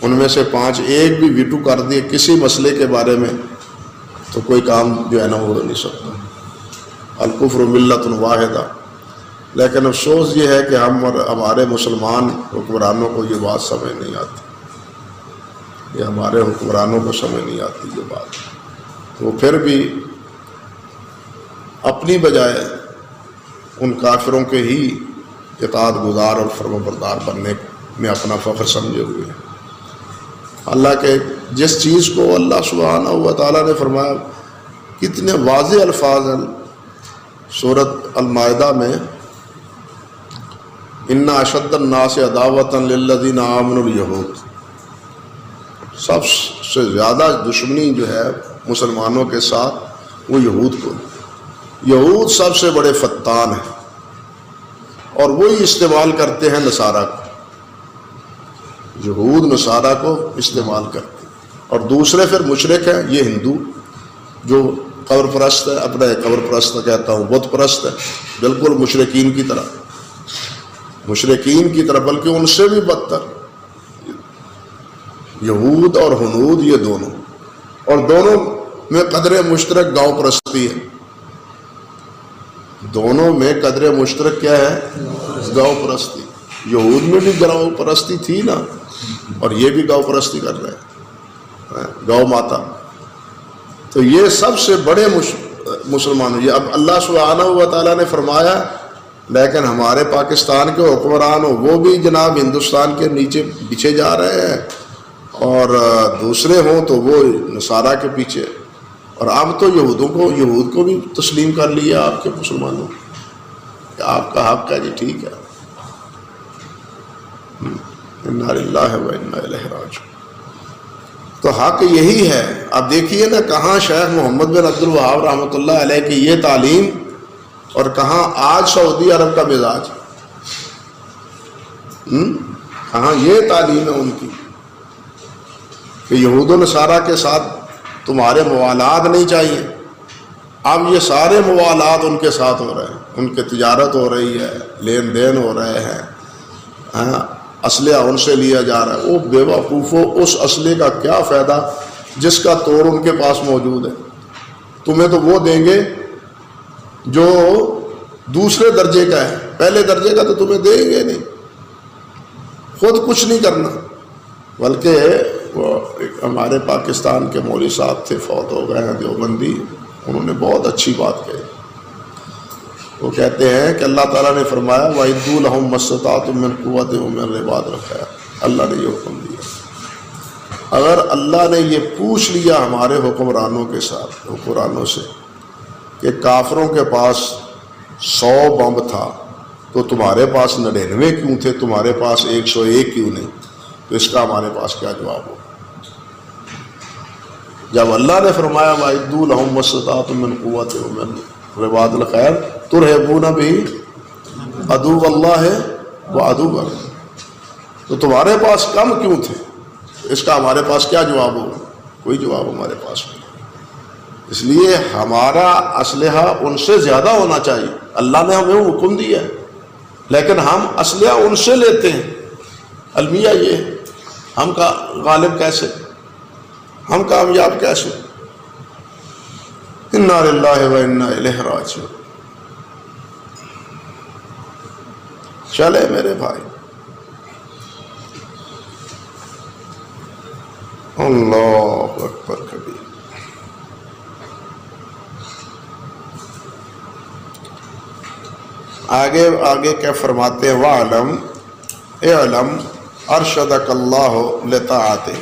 ان میں سے 5 ایک بھی ویٹو کر دیے کسی مسئلے کے بارے میں تو کوئی کام جو ہے نا ہو نہیں سکتا۔ الکفر ملت واحدہ۔ لیکن افسوس یہ ہے کہ ہم اور ہمارے مسلمان حکمرانوں کو یہ بات سمجھ نہیں آتی، یہ ہمارے حکمرانوں کو سمجھ نہیں آتی یہ بات۔ وہ پھر بھی اپنی بجائے ان کافروں کے ہی اطاعت گزار اور فرما بردار بننے میں اپنا فخر سمجھے ہوئے ہیں۔ اللہ کے جس چیز کو اللہ سبحانہ و تعالیٰ نے فرمایا، کتنے واضح الفاظ ہیں سورۃ المائدہ میں ان اشد الناس عداوۃ للذین آمنوا الیہود، سب سے زیادہ دشمنی جو ہے مسلمانوں کے ساتھ وہ یہود کو، یہود سب سے بڑے فتان ہیں اور وہی استعمال کرتے ہیں نصارہ کو، یہود نصارہ کو استعمال کرتے ہیں، اور دوسرے پھر مشرک ہیں یہ ہندو جو قبر پرست ہے، اپنا قبر پرست کہتا ہوں، بت پرست ہے، بالکل مشرکین کی طرح، مشرکین کی طرح، بلکہ ان سے بھی بدتر یہود اور ہنود، یہ دونوں، اور دونوں میں قدر مشترک گاؤں پرستی ہے، دونوں میں قدر مشترک کیا ہے؟ گاؤں پرستی۔ یہود میں بھی گاؤں پرستی تھی نا، اور یہ بھی گاؤں پرستی کر رہے ہیں، گاؤں ماتا۔ تو یہ سب سے بڑے مسلمان، یہ اب اللہ سبحانہ و تعالیٰ نے فرمایا، لیکن ہمارے پاکستان کے حکمران ہو وہ بھی جناب ہندوستان کے نیچے پیچھے جا رہے ہیں، اور دوسرے ہوں تو وہ نصارہ کے پیچھے، اور اب تو یہود کو بھی تسلیم کر لیا آپ کے مسلمانوں کہ آپ کا حق ہے، جی ٹھیک ہے، انا للہ و انا الیہ راجعون۔ تو حق یہی ہے۔ اب دیکھیے نا کہاں شیخ محمد بن عبد الوہاب رحمۃ اللہ علیہ کی یہ تعلیم، اور کہاں آج سعودی عرب کا مزاج، کہاں یہ تعلیم ہے ان کی کہ یہود و نصارہ کے ساتھ تمہارے موالات نہیں چاہیے۔ اب یہ سارے موالات ان کے ساتھ ہو رہے ہیں، ان کے تجارت ہو رہی ہے، لین دین ہو رہے ہیں، اسلحہ ان سے لیا جا رہا ہے۔ وہ بے وقوفو، اس اسلحے کا کیا فائدہ جس کا توڑ ان کے پاس موجود ہے؟ تمہیں تو وہ دیں گے جو دوسرے درجے کا ہے، پہلے درجے کا تو تمہیں دیں گے نہیں، خود کچھ نہیں کرنا۔ بلکہ وہ ہمارے پاکستان کے مولوی صاحب تھے، فوت ہو گئے ہیں، دیوبندی، انہوں نے بہت اچھی بات کہی۔ وہ کہتے ہیں کہ اللہ تعالیٰ نے فرمایا وَإِدُّوا لَهُم مَّا اسْتَطَعْتُم مِّن قُوَّةٍ وَمِن رِّبَاطِ الْخَيْلِ، اللہ نے یہ حکم دیا۔ اگر اللہ نے یہ پوچھ لیا ہمارے حکمرانوں سے کہ کافروں کے پاس 100 بم تھا تو تمہارے پاس 99 کیوں تھے، تمہارے پاس 101 کیوں نہیں، تو اس کا ہمارے پاس کیا جواب ہو؟ جب اللہ نے فرمایا وَإِدُّوا لَهُم مَّا اسْتَطَعْتُم مِّن قُوَّةٍ وَمِن رِّبَاطِ الْخَيْلِ تُرْهِبُونَ بِهِ عَدُوَّ اللَّهِ وَعَدُوَّكُمْ، تو تمہارے پاس کم کیوں تھے؟ اس کا ہمارے پاس کیا جواب ہوگا؟ کوئی جواب ہمارے پاس نہیں۔ اس لیے ہمارا اسلحہ ان سے زیادہ ہونا چاہیے۔ اللہ نے ہمیں حکم دیا ہے، لیکن ہم اسلحہ ان سے لیتے ہیں۔ المیہ یہ ہے، ہم کا غالب کیسے، ہم کامیاب کیسے؟ انا للہ و انا الیہ راجعون۔ چلے میرے بھائی، اللہ اکبر کبیر۔ آگے کیا فرماتے ہیں؟ وَعْلَمْ، اعلم ارشدک اللہ لطاعتہ،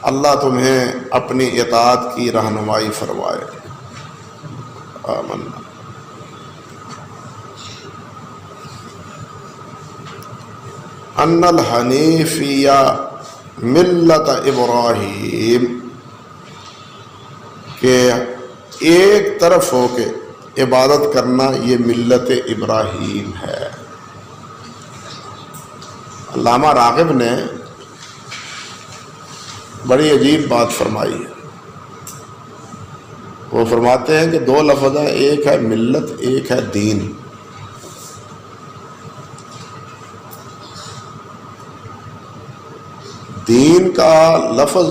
اللہ تمہیں اپنی اطاعت کی رہنمائی فرمائے۔ آمنا۔ ان الحنیفیہ ملت ابراہیم، کہ ایک طرف ہو کے عبادت کرنا یہ ملت ابراہیم ہے۔ علامہ راغب نے بڑی عجیب بات فرمائی ہے۔ وہ فرماتے ہیں کہ 2 لفظ ہیں، ایک ہے ملت، ایک ہے دین۔ دین کا لفظ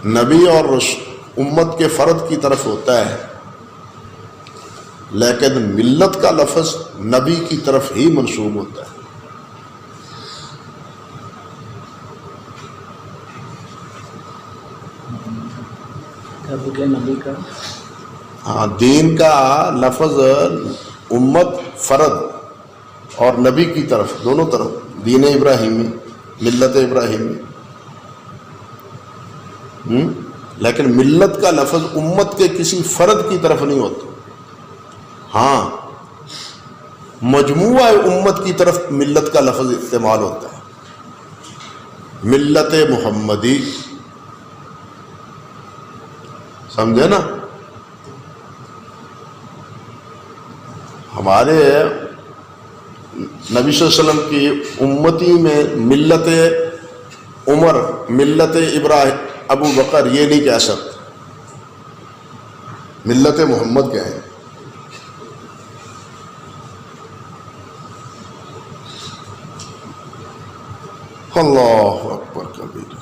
نبی اور امت کے فرد کی طرف ہوتا ہے، لیکن ملت کا لفظ نبی کی طرف ہی منسوب ہوتا ہے۔ نبی کا ہاں، دین کا لفظ امت، فرد اور نبی کی طرف، دونوں طرف، دین ابراہیمی، ملت ابراہیمی۔ لیکن ملت کا لفظ امت کے کسی فرد کی طرف نہیں ہوتا. ہاں مجموعہ امت کی طرف ملت کا لفظ استعمال ہوتا ہے. ملت محمدی، سمجھے نا؟ ہمارے نبی صلی اللہ علیہ وسلم کی امتی میں ملت عمر، ملت ابراہیم، ابو بکر یہ نہیں کہہ سکتے، ملت محمد کہیں. اللہ اکبر کبیر.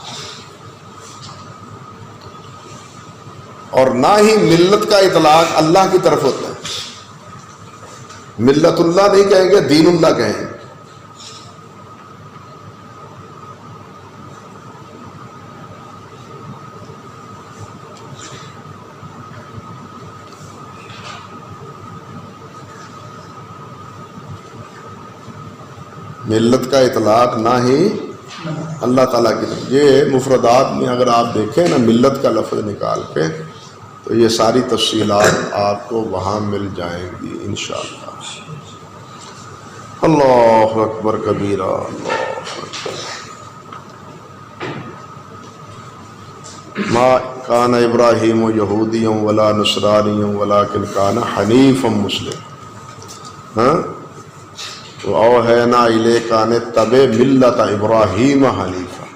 اور نہ ہی ملت کا اطلاق اللہ کی طرف ہوتا ہے. ملت اللہ نہیں کہیں گے، دین اللہ کہیں گے. ملت کا اطلاق نہ ہی اللہ تعالیٰ کی طرف. یہ مفردات میں اگر آپ دیکھیں نا ملت کا لفظ نکال کے تو یہ ساری تفصیلات آپ کو وہاں مل جائیں گی انشاءاللہ. اللہ اکبر کبیرہ. اللہ اکبر. ما کان ابراہیم یہودی ولا نصرانی ولکن کان حنیفا مسلم. وَأَوْحَيْنَا إِلَيْكَ أَنِ اتَّبِعْ مِلَّةَ إِبْرَاهِيمَ حنیفا.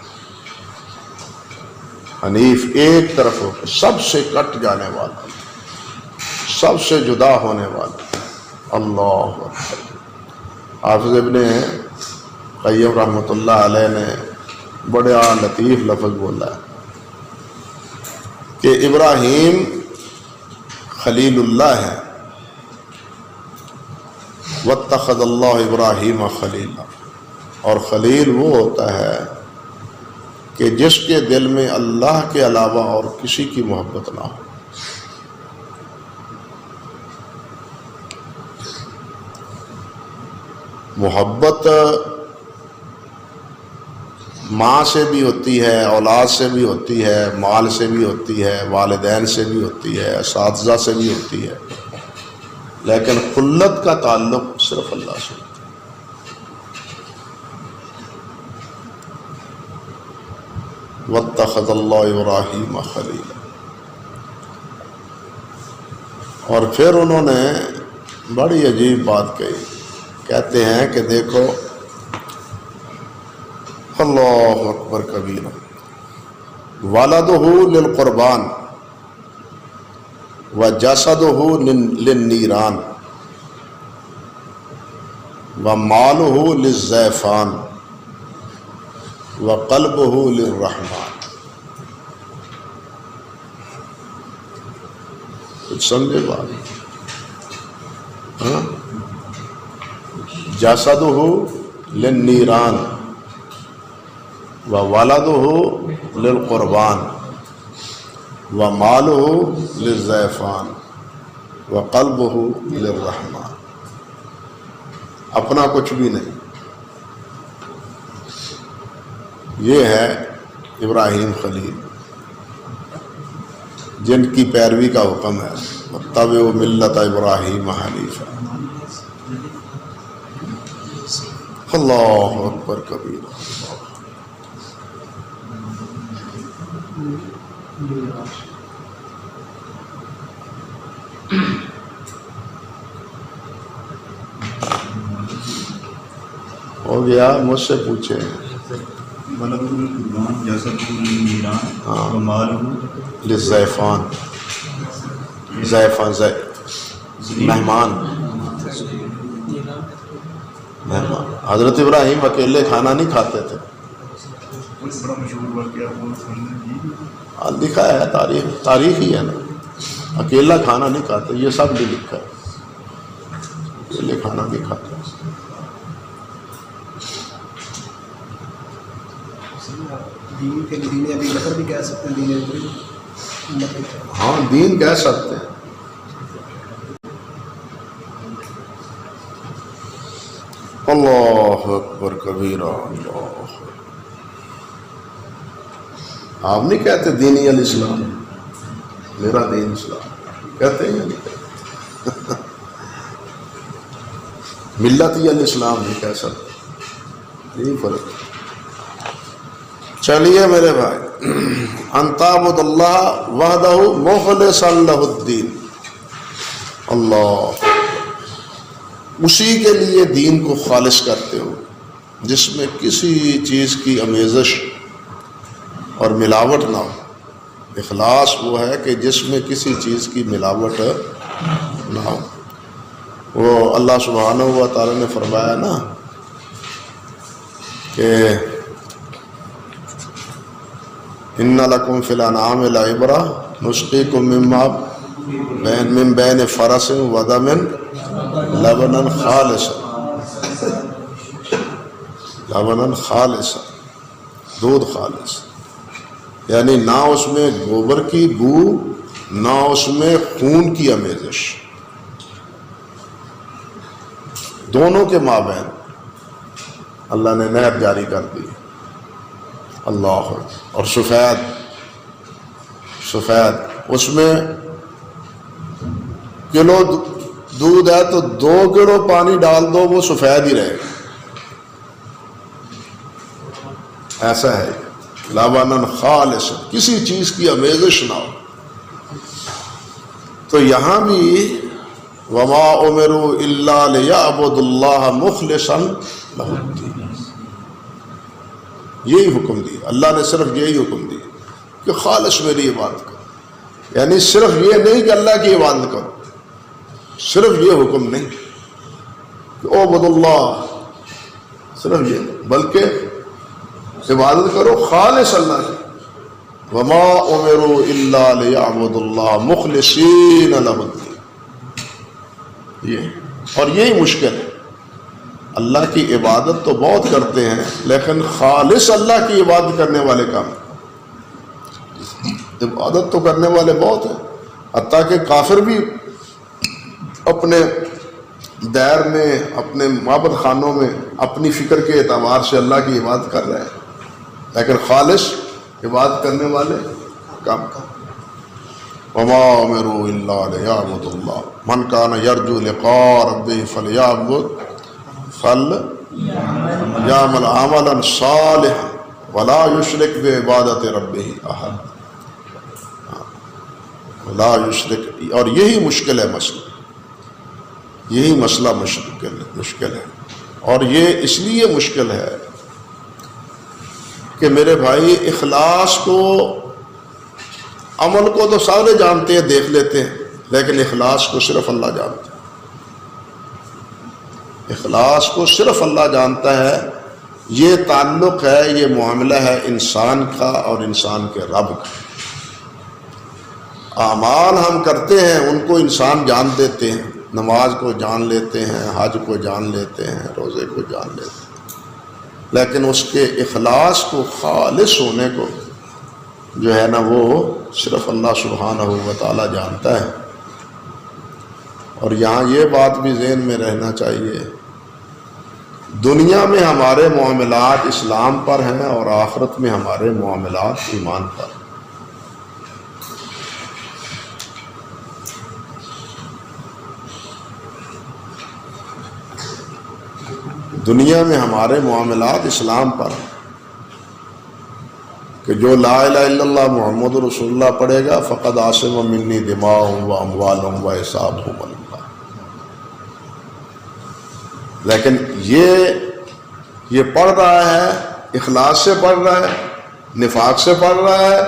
حنیف ایک طرف ہو کر سب سے کٹ جانے والا، سب سے جدا ہونے والا. اللہ اکبر. حافظ ابن قیم رحمۃ اللہ علیہ نے بڑا لطیف لفظ بولا ہے کہ ابراہیم خلیل اللہ ہے، واتخذ اللہ ابراہیم خلیلا. اور خلیل وہ ہوتا ہے کہ جس کے دل میں اللہ کے علاوہ اور کسی کی محبت نہ ہو. محبت ماں سے بھی ہوتی ہے، اولاد سے بھی ہوتی ہے، مال سے بھی ہوتی ہے، والدین سے بھی ہوتی ہے، اساتذہ سے بھی ہوتی ہے، لیکن خلت کا تعلق صرف اللہ سے. واتخذ اللہ ابراہیم خلیلا. اور پھر انہوں نے بڑی عجیب بات کہی. کہتے ہیں کہ دیکھو، اللہ اکبر کبیرہ، ولدہ للقربان وجسدہ للنیران ومالہ للزیفان وقلبہ للرحمن. کچھ سمجھے بات؟ ہاں، جسدہ للنیران وولدہ للقربان ومالہ للزیفان وقلبہ للرحمن. اپنا کچھ بھی نہیں. یہ ہے ابراہیم خلیل جن کی پیروی کا حکم ہے. واتبعوا ملۃ ابراہیم حنیفا. اللہ اکبر کبیرہ. ہو گیا؟ مجھ سے پوچھے. للزیفان، زیفان مہمان. مہمان. حضرت ابراہیم اکیلے کھانا نہیں کھاتے تھے. لکھا ہے تاریخ ہی ہے نا. اکیلا کھانا نہیں کھاتے، یہ سب بھی لکھا ہے. اکیلے کھانا نہیں کھاتے. دین کے دین ابی بکر بھی کہہ سکتے ہیں، دین. ہاں دین کہہ سکتے ہیں. اللہ اکبر کبیرہ. اللہ آپ نہیں کہتے دینی الاسلام، میرا دین اسلام کہتے ہیں یا نہیں کہتے؟ ملتی الاسلام نہیں کہہ سکتے، یہی فرق ہے۔ چلیے میرے بھائی، ان تعبد اللہ وحدہ مخلصا لہ الدین، اللہ اسی کے لیے دین کو خالص کرتے ہو جس میں کسی چیز کی آمیزش اور ملاوٹ نہ ہو۔ اخلاص وہ ہے کہ جس میں کسی چیز کی ملاوٹ نہ ہو۔ وہ اللہ سبحانہ و تعالی نے فرمایا نا کہ ان لکم فی الانعام لعبرۃ نسقیکم مما من بین فرث ودم لبنا خالصا، دودھ خالص، یعنی نہ اس میں گوبر کی بو نہ اس میں خون کی آمیزش، دونوں کے مابین اللہ نے نہر جاری کر دی۔ اللہ، اور سفید اس میں کلو دودھ ہے تو 2 کلو پانی ڈال دو وہ سفید ہی رہے گا، ایسا ہے لبنا خالص، کسی چیز کی آمیزش نہ ہو۔ تو یہاں بھی وما امروا الا لیعبدوا اللہ مخلصا لہ الدین، یہی حکم دیا اللہ نے، صرف یہی حکم دیا کہ خالص میری عبادت کرو، یعنی صرف یہ نہیں کہ اللہ کی عبادت کرو، صرف یہ حکم نہیں کہ اعبد اللہ، صرف یہ نہیں، بلکہ عبادت کرو خالص اللہ کی۔ وما امروا الا لیعبدوا اللہ مخلصین لہ الدین، یہ اور یہی مشکل ہے۔ اللہ کی عبادت تو بہت کرتے ہیں لیکن خالص اللہ کی عبادت کرنے والے کم، عبادت تو کرنے والے بہت ہیں، حتیٰ کہ کافر بھی اپنے دیر میں، اپنے معبد خانوں میں اپنی فکر کے اعتبار سے اللہ کی عبادت کر رہے ہیں، لیکن خالص عبادت کرنے والے کم۔ وما امروا الا لیعبدوا اللہ من کان یرجو لقاء ربہ فلیعمل عملا صالحا ولا یشرک بعبادت ربہ احد، لا یشرک، اور یہی مشکل ہے مسئلہ، یہی مسئلہ مشکل ہے، اور یہ اس لیے مشکل ہے کہ میرے بھائی اخلاص کو، عمل کو تو سارے جانتے ہیں، دیکھ لیتے ہیں، لیکن اخلاص کو صرف اللہ جانتا ہے، اخلاص کو صرف اللہ جانتا ہے۔ یہ تعلق ہے، یہ معاملہ ہے انسان کا اور انسان کے رب کا۔ اعمال ہم کرتے ہیں ان کو انسان جان دیتے ہیں، نماز کو جان لیتے ہیں، حج کو جان لیتے ہیں، روزے کو جان لیتے ہیں، لیکن اس کے اخلاص کو، خالص ہونے کو جو ہے نا وہ صرف اللہ سبحانہ و تعالی جانتا ہے۔ اور یہاں یہ بات بھی ذہن میں رہنا چاہیے، دنیا میں ہمارے معاملات اسلام پر ہیں اور آخرت میں ہمارے معاملات ایمان پر۔ دنیا میں ہمارے معاملات اسلام پر ہیں کہ جو لا الہ الا اللہ محمد رسول اللہ پڑھے گا فقد عاصم منی دماؤں و اموالوں و حسابہم اللہ، لیکن یہ پڑھ رہا ہے، اخلاص سے پڑھ رہا ہے، نفاق سے پڑھ رہا ہے،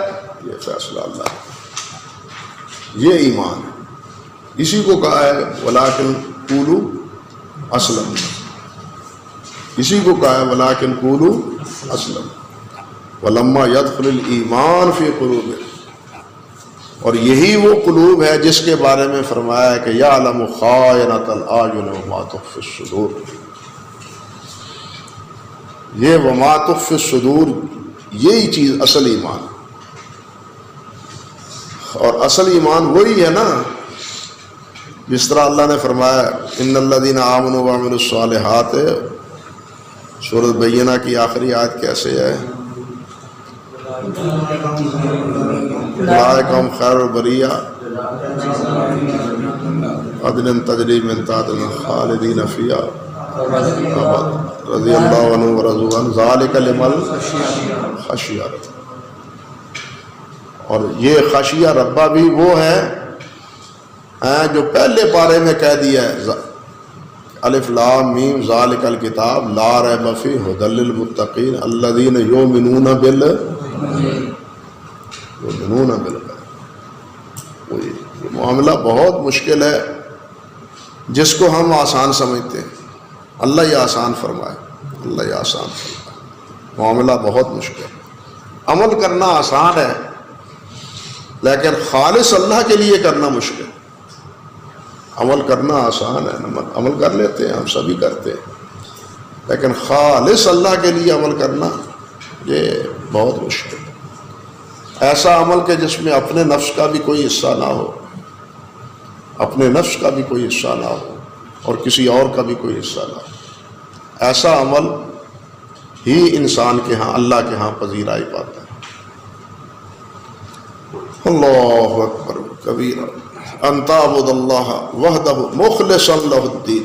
یہ فیصلہ اللہ ہے، یہ ایمان ہے۔ اسی کو کہا ہے ولیکن قولوا اسلمنا، اسی کو کہا ہے ولیکن قولوا اسلمنا ولما يدخل الایمان فی قلوبکم، اور یہی وہ قلوب ہے جس کے بارے میں فرمایا ہے کہ یعلم خائنۃ الاعین وما تخفی الصدور، یہ وما تخفی الصدور، یہی چیز اصل ایمان ہے۔ اور اصل ایمان وہی ہے نا جس طرح اللہ نے فرمایا ان الذین آمنوا وعملوا الصالحات، سورۃ بینہ کی آخری آیت کیسے ہے؟ اولئک هم خیر البریہ عدن تجری من تحتہا خالدین فیہا رضی اللہ عنہ ورضوا عنہ ذالک لمن خشی ربہ. اور یہ خشیہ ربہ بھی وہ ہے جو پہلے پارے میں کہہ دیا ہے الف لام میم ذالک الکتاب لا ریب فیہ ھدی للمتقین الذین یؤمنون بالغیب. یہ معاملہ بہت مشکل ہے جس کو ہم آسان سمجھتے ہیں. اللہ یہ آسان فرمائے، اللہ یہ آسان فرمائے. معاملہ بہت مشکل ہے. عمل کرنا آسان ہے لیکن خالص اللہ کے لیے کرنا مشکل. عمل کرنا آسان ہے، عمل کر لیتے ہیں، ہم سبھی کرتے ہیں، لیکن خالص اللہ کے لیے عمل کرنا یہ بہت مشکل ہے. ایسا عمل کہ جس میں اپنے نفس کا بھی کوئی حصہ نہ ہو، اپنے نفس کا بھی کوئی حصہ نہ ہو اور کسی اور کا بھی کوئی حصہ نہ ہو. ایسا عمل ہی انسان کے ہاں اللہ کے ہاں پذیرائی پاتا ہے. اللہ اکبر کبیرہ. ان تعبد اللہ وحدہ مخلصا لہ الدین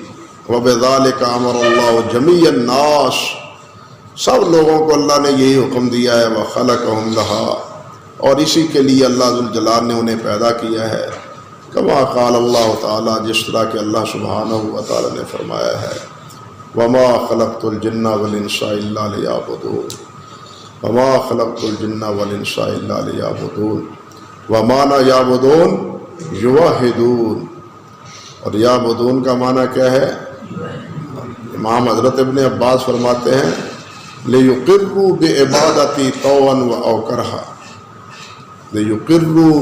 وبذالک امر اللہ جمیع الناس. سب لوگوں کو اللہ نے یہی حکم دیا ہے وخلقہم لہا، اور اسی کے لیے اللہ ذوالجلال نے انہیں پیدا کیا ہے. کما قال اللہ تعالیٰ، جس طرح کہ اللہ سبحانہ و تعالیٰ نے فرمایا ہے وما خلقت الجن والانس الا لیعبدون. وما خلقت الجن والانس الا لیعبدون. ومعنی یعبدون یوحدون. اور یعبدون کا معنی کیا ہے؟ امام حضرت ابن عباس فرماتے ہیں لیقروا بعبادتی طوعا او کرہا. لیقروا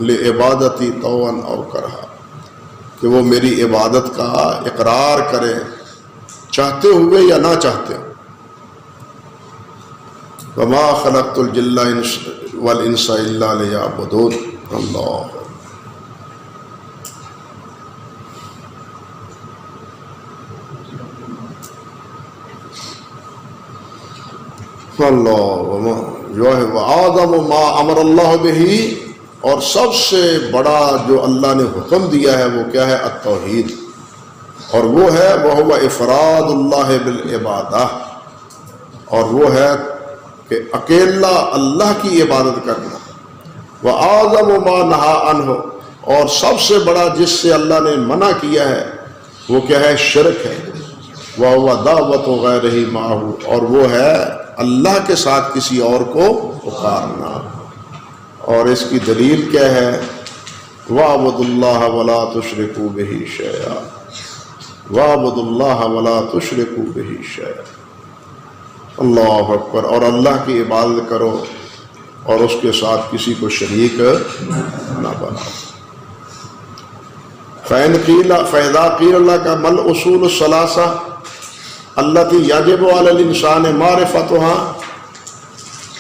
لعبادتی طوعا او کرہا، کہ وہ میری عبادت کا اقرار کرے چاہتے ہوئے یا نہ چاہتے ہو. وما خلقت الجن والانس الا لیعبدون. اللہ وَآدَمُ مَا أَمَرَ اللَّهُ بِهِ. اور سب سے بڑا جو اللہ نے حکم دیا ہے وہ کیا ہے؟ التوحید. اور وہ ہے وَهُوَ إِفْرَادُ اللَّهِ بِالْعِبَادَةِ. اور وہ ہے کہ اکیلا اللہ کی عبادت کرنا. وَآدَمُ مَا نَهَى عَنْهُ. اور سب سے بڑا جس سے اللہ نے منع کیا ہے وہ کیا ہے؟ شرک ہے. وَهُوَ دَعْوَةُ غَيْرِهِ مَعَهُ. اور وہ ہے اللہ کے ساتھ کسی اور کو پکارنا. اور اس کی دلیل کیا ہے؟ وَاعْبُدُوا اللَّهَ وَلَا تُشْرِكُوا بِهِ شَيْئًا. وَاعْبُدُوا اللَّهَ وَلَا تُشْرِكُوا بِهِ شَيْئًا. اللہ اکبر. اور اللہ کی عبادت کرو اور اس کے ساتھ کسی کو شریک نہ بناؤ. فَإِذَا قِيلَ لَكَ مَا الْأُصُولُ الثَّلَاثَةُ الَّتِي يَجِبُ عَلَى الْإِنسَانِ مَعْرِفَتُهَا.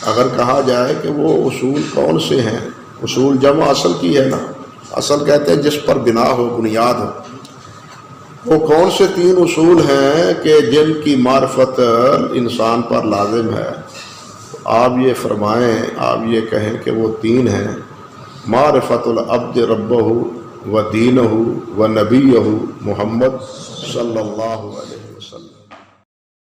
اگر کہا جائے کہ وہ اصول کون سے ہیں؟ اصول جمع اصل کی ہے نا. اصل کہتے ہیں جس پر بنا ہو، بنیاد ہو. وہ کون سے 3 اصول ہیں کہ جن کی معرفت انسان پر لازم ہے؟ آپ یہ فرمائیں، آپ یہ کہیں کہ وہ 3 ہیں: معرفت العبد ربہ و دینہ و نبیہ محمد صلی اللہ علیہ وسلم.